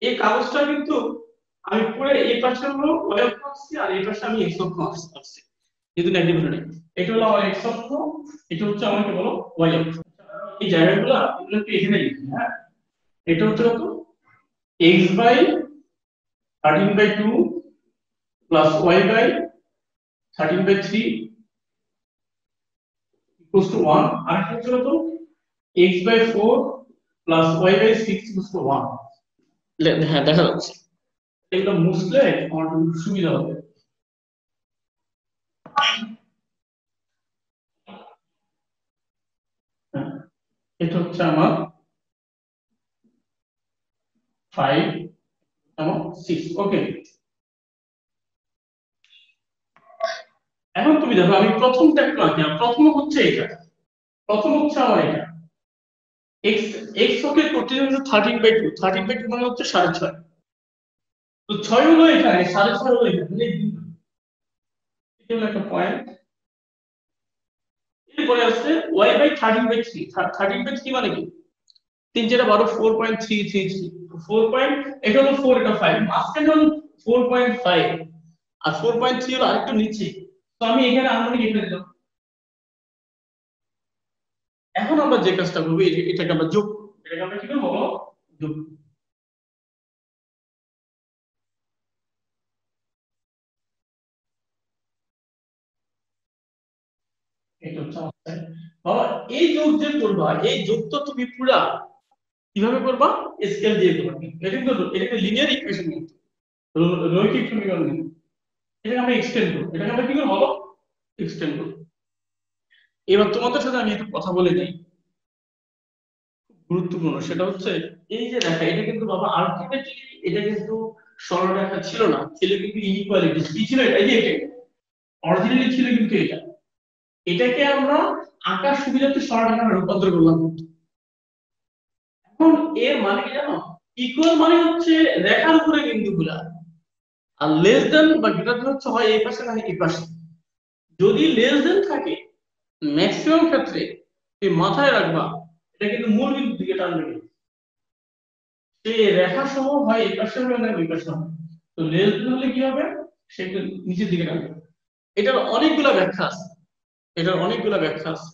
এই কাগজটা কিন্তু আমি পুরো এই পাশে হলো ওয়াই অক্ষ আঁকছি, আর এই পাশে আমি এক্স অক্ষ আঁকছি, যেহেতু নেগেটিভ নেই। এটা হলো আমার এক্স অক্ষ, এটা হচ্ছে আমার কি বলো, ওয়াই অক্ষ। এই জায়গাগুলো এগুলোকে এখানে লিখি, হ্যাঁ। এটা হচ্ছে কত, x by 13/2 plus y by 13/3 equals to 1। আর একটা হচ্ছে কত, x by 4 plus y by 6 equals to 1। হ্যাঁ, দেখা যাচ্ছে। এগুলো মুছলে আমার একটু সুবিধা হবে। হ্যাঁ, এটা হচ্ছে আমার 5 এবং 6। ওকে, এখন তুমি দেখো আমি প্রথমটা একটু আঁকি। প্রথম হচ্ছে এটা, প্রথম হচ্ছে আমার এটা এক্স, এক্স অক্ষের কোটি হচ্ছে 13/2, 13/2 মানে হচ্ছে 6.5। তো 6 হলো এখানে, 6.5 হলো এখানে, মানে এটা হলো একটা পয়েন্ট। এরপরে আছে ওয়াই বাই 13/3, 13/3 মানে কি, 3 4 12, 4.333, 4 পয়েন্ট, এটা হলো 4, এটা 5, মাঝখানে হলো 4.5, আর 4.3 হলো আরেকটু নিচে। তো আমি এখানে আনুমানিক এখানে দিলাম। এখন আমরা যে কাজটা করবো, এটাকে আমরা যোগ, এটাকে আমরা কি করবো, যোগ। এটা হচ্ছে আমার side। বাবা, এই যোগ যে করবা, এই যোগ তো তুমি পুরা কিভাবে করবা, স্কেল দিয়ে করবা। এটা কিন্তু লিনিয়ার ইকুয়েশন, কিন্তু রৈখিক সমীকরণ কিন্তু। এটাকে আমরা এক্সটেন্ড করবো, এটাকে আমরা কি করবো বলো, এক্সটেন্ড করবো। এবার তোমাদের সাথে আমি একটু কথা বলে নিই, গুরুত্বপূর্ণ সেটা হচ্ছে, এই যে রেখা, এটা কিন্তু বাবা আলটিমেটলি এটা কিন্তু সরলরেখা ছিল না, ছিল কিন্তু ইনইকুয়ালিটি। কি ছিল এটা, এই যে এটা অরিজিনালি ছিল কিন্তু এটা, এটাকে আমরা আঁকার সুবিধার্থে সরলরেখা রূপান্তর করলাম। এখন এর মানে কি জানো, ইকুয়াল মানে হচ্ছে রেখার উপরে বিন্দুগুলা, আর লেস দেন বা গ্রেটার দেন হচ্ছে হয় এই পাশে না এই পাশে। যদি লেস দেন থাকে, ম্যাক্সিমাম ক্ষেত্রে এই মাথায় রাখবা, এটা কিন্তু মূল বিন্দুর দিকে টানবে, সে রেখা সহ হয় এই পাশে হবে না ওই পাশে হবে। তো লেস দেন হলে কি হবে, সেটা নিচের দিকে টানবে। এটার অনেকগুলা ব্যাখ্যা আছে, এটার অনেকগুলা ব্যাখ্যা আছে।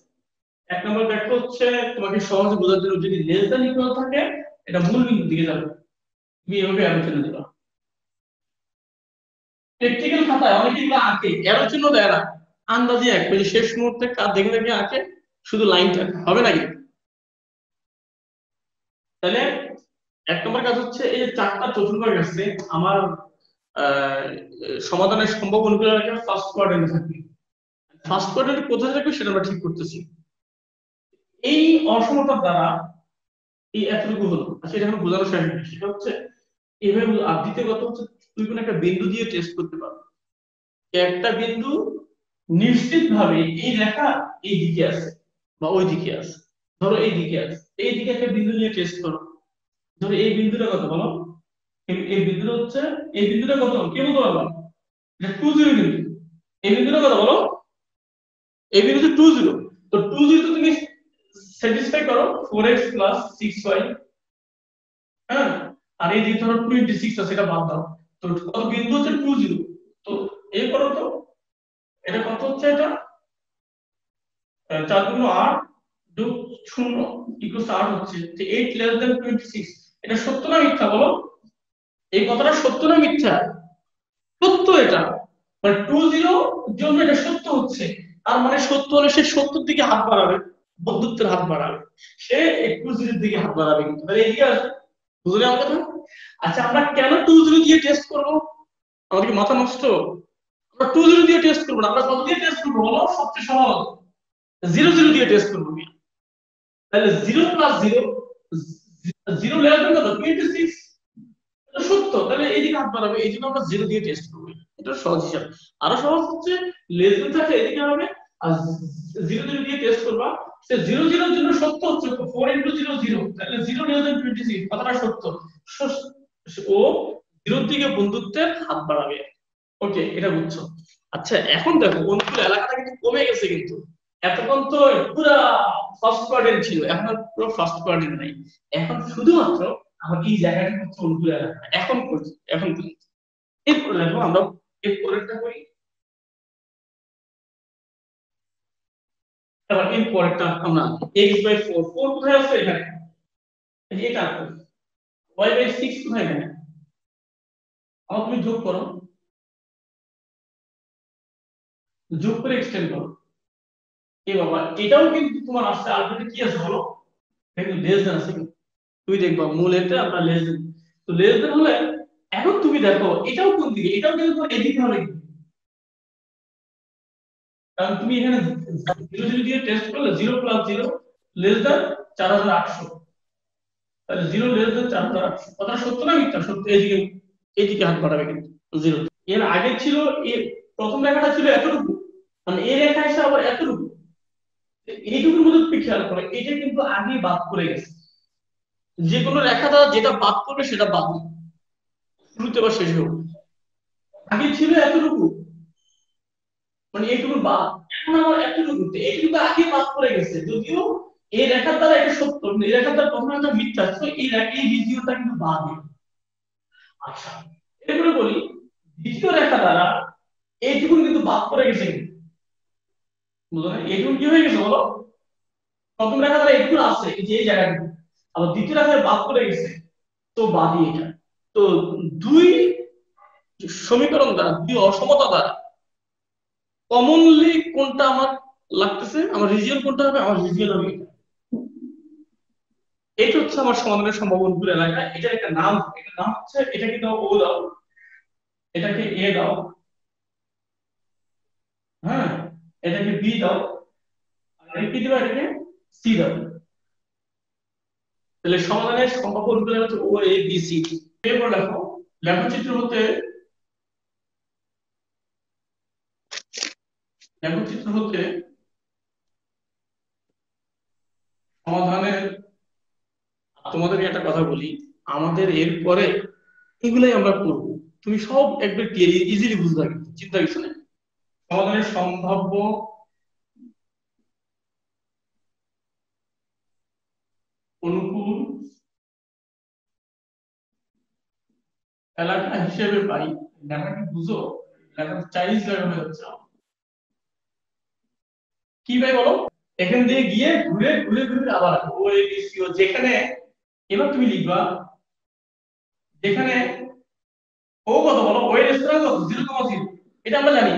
এক নম্বর ব্যাখ্যা হচ্ছে, তোমাকে সহজে বোঝার জন্য, যদি লেস দেন ইকুয়াল থাকে, এটা মূল বিন্দুর দিকে যাবে, তুমি এভাবে অ্যারো টেনে দিবা। প্র্যাকটিক্যাল খাতায় অনেকে এগুলো আঁকে, এর জন্য দেয় না, আন্দাজে এক পেজে শেষ মুহূর্তে কাজ দেখে দেখে আঁকে, শুধু লাইনটা হবে নাকি? তাহলে এক নম্বর কাজ হচ্ছে এই যে চারটা চতুর্ভাগ আছে আমার, আহ, সমাধানের সম্ভব অনুকূল ফার্স্ট কোয়াড্রেন্ট থাকবে। ফার্স্ট কোয়াড্রেন্ট কোথায় থাকবে সেটা আমরা ঠিক করতেছি। এই অসমতার দ্বারা এই এতটুকু হলো, আচ্ছা এটা এখন বোঝানো শেষ হয়নি। সেটা হচ্ছে এইভাবে আর দ্বিতীয় কথা হচ্ছে তুই কোনো একটা বিন্দু দিয়ে টেস্ট করতে পারবি, একটা বিন্দু নিশ্চিত ভাবে এই রেখা এই দিকে আছে বা ওই দিকে আছে, ধরো এই দিকে আছে, এই দিকে একটা বিন্দু নিয়ে টেস্ট করো। ধরো এই বিন্দুটা কত বলো, এই বিন্দুটা হচ্ছে, এই বিন্দুটা কত কে বলতে পারবা? এটা 20 বিন্দু। এই বিন্দুটা কত বলো? এই বিন্দুতে 20। তো 20 তো তুমি স্যাটিসফাই করো 4x প্লাস 6y, হ্যাঁ, আর এই দিকে ধরো 26 আছে, সেটা বাদ দাও। তো কত বিন্দু হচ্ছে 20। তো এই করো তো, এটা কত হচ্ছে, এটা 4 গুণ 8 যোগ 0 ইকুয়াল 8 হচ্ছে। তো 8 লেস দ্যান 26, এটা সত্য না মিথ্যা বলো? এই কথাটা সত্য না মিথ্যা? সত্য এটা, মানে 20 জন্য এটা সত্য হচ্ছে। তার মানে সত্য হলে সে সত্যর দিকে হাত বাড়াবে, বন্ধুত্বের হাত বাড়াবে, সে 20 এর দিকে হাত বাড়াবে, কিন্তু তাহলে এদিকে আসবে। বুঝলে আমার কথা? আচ্ছা আমরা কেন 20 দিয়ে টেস্ট করবো? আমাদের কি মাথা নষ্ট? আমরা 20 দিয়ে টেস্ট করবো না, আমরা কত দিয়ে টেস্ট করবো বলো? সবচেয়ে সহজ, 0 দিয়ে টেস্ট করবো। তাহলে 0 প্লাস 0, 0 লেস দেন কত 26, এটা সত্য, তাহলে এইদিকে হাত বাড়াবে, এই জন্য আমরা 0 দিয়ে টেস্ট করবো। এটা সহজ হিসাব। আরো সহজ হচ্ছে লেস দেন থাকলে এদিকে হবে, আর 0 দিয়ে টেস্ট করবা, সে 0 এর জন্য সত্য হচ্ছে 4 ইনটু 0 0, তাহলে 0 লেস দেন 26 কথাটা সত্য। ও 0 দিকে বন্ধুত্বের হাত বাড়াবে। ওকে, এটা বুঝছো? আচ্ছা এখন দেখো অনুকূল এলাকাটা কিন্তু কমে গেছে কিন্তু, এতক্ষণ তো পুরা ফার্স্ট কোয়াড্রেন্ট ছিল, এখন আর পুরো ফার্স্ট কোয়াড্রেন্ট নাই। এখন শুধুমাত্র আমার এই জায়গাটা হচ্ছে অনুকূল এলাকা এখন করছি, এখন পর্যন্ত। এরপর দেখো আমরা এর পরেরটা করি। এবার এর পরেরটা আমরা x/4, 4 কোথায় আছে এখানে, এই যে এটা আছে, y/6 কোথায় এখানে, আবার তুমি যোগ করো, যোগ করে এক্সটেন্ড করো। এ বাবা, এটাও কিন্তু তোমার আসছে আলটিমেটলি কি আছে বলো? কিন্তু লেস দেন আছে কিন্তু। তুমি দেখবা মূল এটা আমরা লেস দেন, তো লেস দেন হলে এখন তুমি দেখো এটাও কোন দিকে, এটাও কিন্তু তোমার এদিকে হবে কিন্তু। কারণ তুমি এখানে 0 দিয়ে টেস্ট করলে 0 প্লাস 0 লেস দেন 4800, তাহলে 0 লেস দেন 4800 কথা সত্য না মিথ্যা? সত্য। এইদিকে, এইদিকে হাত বাড়াবে কিন্তু 0। এর আগে ছিল, এর প্রথম রেখাটা ছিল এতটুকু, মানে এই রেখা এসে আবার এতটুকু, এইটুকুর মধ্যে তুমি খেয়াল করো এটা কিন্তু আগে বাদ করে গেছে। যে কোনো রেখা দ্বারা যেটা বাদ করবে সেটা বাদ দিবে, শুরুতে বা শেষে হোক। আগে ছিল এতটুকু, মানে এইটুকু বাদ, এখন আমার এতটুকু, এইটুকু আগে বাদ করে গেছে, যদিও এই রেখার দ্বারা এটা সত্য, এই রেখার দ্বারা প্রথমে একটা মিথ্যা, তো এই দ্বিতীয়টা কিন্তু বাদ দিবে। আচ্ছা এরপরে বলি, দ্বিতীয় রেখা দ্বারা এইটুকু কিন্তু বাদ করে গেছে কিন্তু, বুঝলো না? এইটুকু কি হয়ে গেছে বলো? প্রথম রেখা দ্বারা এইটুকু আছে, এই যে এই জায়গাটুকু, আবার দ্বিতীয় রেখায় বাদ করে গেছে, তো বাদই এটা। তো দুই সমীকরণ দ্বারা, দুই অসমতা দ্বারা কমনলি কোনটা আমার লাগতেছে, আমার রিজিয়ন কোনটা হবে? আমার রিজিয়ন হবে এটা। এটা হচ্ছে আমার সমাধানের সম্ভাবনাগুলো এলাকা, এটার একটা নাম, এটা নাম হচ্ছে, এটাকে দাও ও দাও, এটাকে এ দাও, হ্যাঁ, এটাকে বি দাও, আর কি দিবা? এটাকে সি দাও। তাহলে সমাধানের সম্ভাবনাগুলো হচ্ছে ও এ বি সি। এরপর দেখো, লেখচিত্র হতে, লেখচিত্র হতে সমাধানের, তোমাদের একটা কথা বলি, আমাদের এরপরে এগুলাই আমরা করব, তুমি সব একবার ক্লিয়ার ইজিলি বুঝতে পারবে, চিন্তা কিছু নেই। সমাধানের সম্ভাব্য অনুকূল এলাকা হিসেবে পাই, লেখা কি বুঝো? লেখা চাইনিজ লেখা হয়ে যাচ্ছে কি ভাই বলো? এখান দিয়ে গিয়ে ঘুরে ঘুরে ঘুরে আবার ও এ বি সি ও, যেখানে, এবার তুমি লিখবা যেখানে ও কত বলো, ওয়ের স্থানাঙ্ক কত, 0,0। এটা আমরা জানি।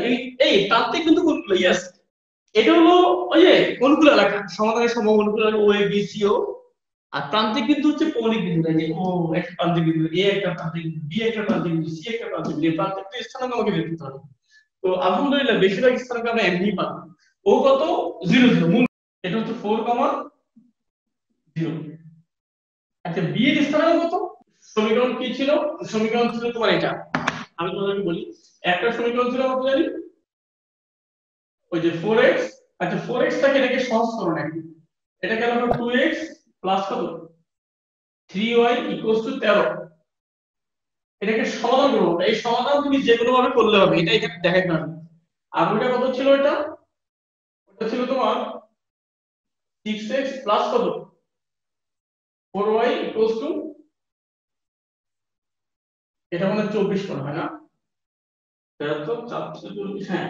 এই প্রান্তিক কিন্তু কোনগুলো, ইয়েস, এটা হলো ওই যে কোনগুলো এলাকা সমাধানের সম্ভব, কোনগুলো ও এ বি সি ও। আর প্রান্তিক কিন্তু হচ্ছে কৌণিক বিন্দু, যে ও একটা প্রান্তিক বিন্দু, এ একটা প্রান্তিক বিন্দু, বি একটা প্রান্তিক বিন্দু, সি একটা প্রান্তিক বিন্দু, প্রান্তিকটা স্থানাঙ্ক আমাকে বের করতে হবে। তো আলহামদুলিল্লাহ বেশিরভাগ স্থানাঙ্ক আমরা এমনি পাবো। ও কত, 0,0 মূল, এটা হচ্ছে 4,0। আচ্ছা বি এর স্থানাঙ্ক কত, সমীকরণ কি ছিল, সমীকরণ ছিল তোমার এটা, আমি তোমাদেরকে বলি। একটা সমীকরণ ছিল কত জানি, ওই যে 4x। আচ্ছা 4x টাকে এটাকে সহজ করো নাকি, এটা গেল 2x প্লাস কত 3y ইকুয়ালস টু 13। এটাকে সমাধান করবো, এই সমাধান তুমি যে কোনো ভাবে করলে হবে, এটা এখানে দেখাই না। আর ওইটা কত ছিল, ওটা ওটা ছিল তোমার 6x প্লাস কত 4y ইকুয়ালস টু, এটা মানে 24 মনে হয় না, 73 4 হ্যাঁ।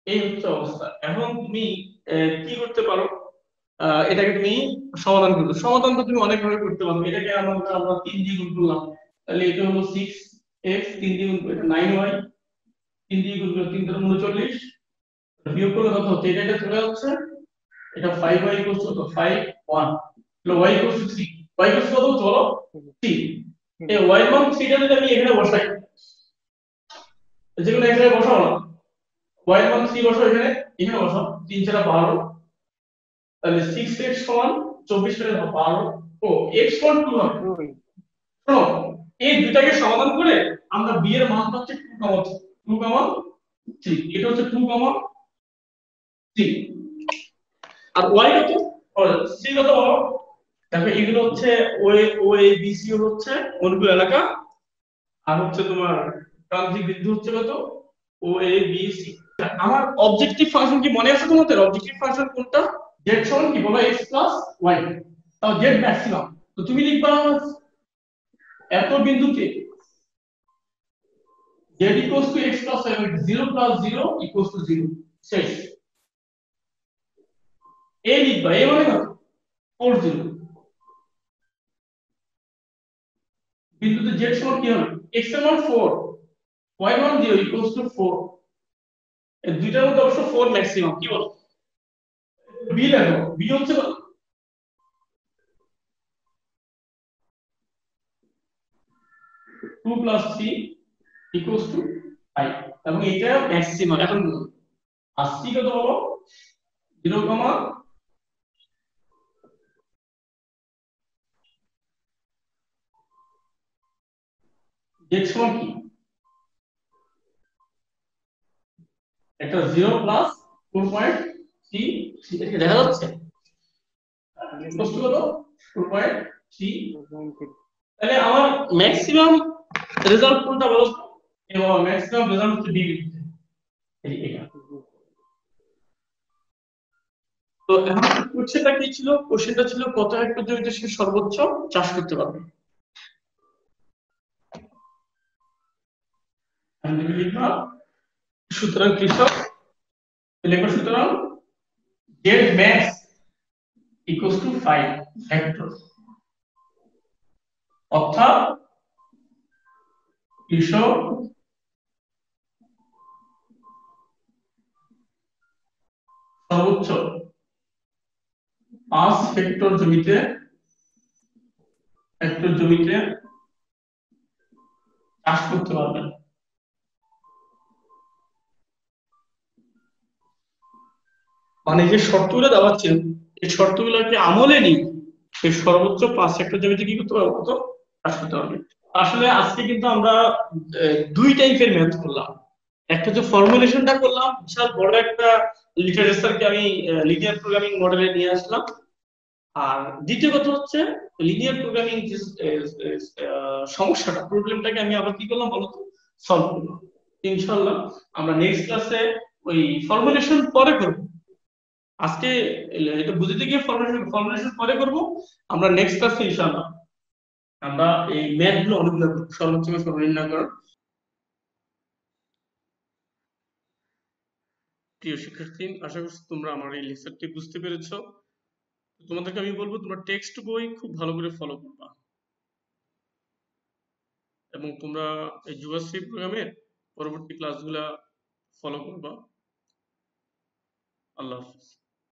এই হচ্ছে অবস্থা। এখন তুমি কি করতে পারো, এটাকে তুমি সমাধান করবে। সমাধান তো তুমি অনেক ভাবে করতে পারো, এটাকে আমরা 3 দিয়ে গুণ করলাম, তাহলে এটা হলো 6x, 3 দিয়ে গুণ করলে 9y, 3 দিয়ে গুণ করলে 3 × 39, বিয়োগ করলে কত হচ্ছে, এটা চলে যাচ্ছে, এটা 5y ইকুয়ালস টু 5 1, তাহলে y equals to 3, y equals কত চলো 3। এই y এর মান 3 টা যদি আমি এখানে বসাই, যেকোনো এক জায়গায় বসাও না, y এর মান 3 বসাও এখানে, এখানে বসাও, 3 4 12, তাহলে 6x সমান 24 করে 12, ও x সমান 2 হবে। শোনো, এই দুটাকে সমাধান করে আমরা b এর মান পাচ্ছি 2,3, এটা হচ্ছে 2,3। আর y কত, c কত বলো, দেখো এগুলো হচ্ছে ও এ বি সি হচ্ছে অনুকূল এলাকা, আর হচ্ছে তোমার প্রান্তিক বিন্দু হচ্ছে কত ও এ বি সি। আমার অবজেক্টিভ ফাংশন কি মনে আছে তোমাদের, অবজেক্টিভ ফাংশন কোনটা, z সমান কি বলো x প্লাস y, তাও z ম্যাক্সিমাম। তো তুমি লিখবা এত বিন্দুতে z equals to x plus y, 0 plus 0 equals to 0, শেষ। a লিখবা, a মানে কত 40, বিন্দুতে z সমান কি হবে, x এর মান 4, y মান 0 equals to 4, এই দুইটার মধ্যে অবশ্য 4 ম্যাক্সিমাম, কি বল, b লেখো, b হচ্ছে 2 plus 3 equals to 5, এবং এটা ম্যাক্সিমাম। এখন আসছি কত বলো 0, z সমান কি, একটা 0 প্লাস 4.3, এটা দেখা যাচ্ছে কত 4.3। তাহলে আমার ম্যাক্সিমাম রেজাল্ট কোনটা বলো, এবং ম্যাক্সিমাম রেজাল্ট হচ্ছে ডি বিন্দুতে, এটা। তো এখন কোশ্চেনটা কি ছিল, কোশ্চেনটা ছিল কত হেক্টর জমিতে সে সর্বোচ্চ চাষ করতে পারবে। আমি লিখবা সুতরাং কৃষক, লেখো সুতরাং Z max equals to 5 hectare, অর্থাৎ কৃষক সর্বোচ্চ 5 হেক্টর জমিতে চাষ করতে পারবেন। মানে যে শর্তগুলো দেওয়া ছিল, এই শর্তগুলোকে আমলে নিয়ে এই সর্বোচ্চ 5 হেক্টর জমিতে কি করতে পারবো, কত চাষ করতে পারবে। আসলে আজকে কিন্তু আমরা দুই টাইপের ম্যাথ করলাম, একটা হচ্ছে ফর্মুলেশনটা করলাম, বিশাল বড় একটা লিটারেচারকে আমি লিনিয়ার প্রোগ্রামিং মডেলে নিয়ে আসলাম। আর দ্বিতীয় কথা হচ্ছে লিনিয়ার প্রোগ্রামিং যে সমস্যাটা, প্রবলেমটাকে আমি আবার কি করলাম বলতো, সলভ করলাম। ইনশাআল্লাহ আমরা নেক্সট ক্লাসে ওই ফর্মুলেশন পরে করব। আজকে এটা বুঝতে গিয়ে ফর্মুলেশন পরে করব। আমরা নেক্সট ক্লাসে ইনশাআল্লাহ আমরা এই ম্যাথ গুলো অনুশীলন করব, সর্বোচ্চ সর্বনির্ণয় করার। প্রিয় শিক্ষার্থী, আশা করছি তোমরা আমার এই লেকচারটি বুঝতে পেরেছো। তোমাদেরকে আমি বলবো তোমরা টেক্সট বই খুব ভালো করে ফলো করবা। এবং তোমরা এই যুগাশ্রী প্রোগ্রামের পরবর্তী ক্লাসগুলা ফলো করবা। আল্লাহ হাফিজ।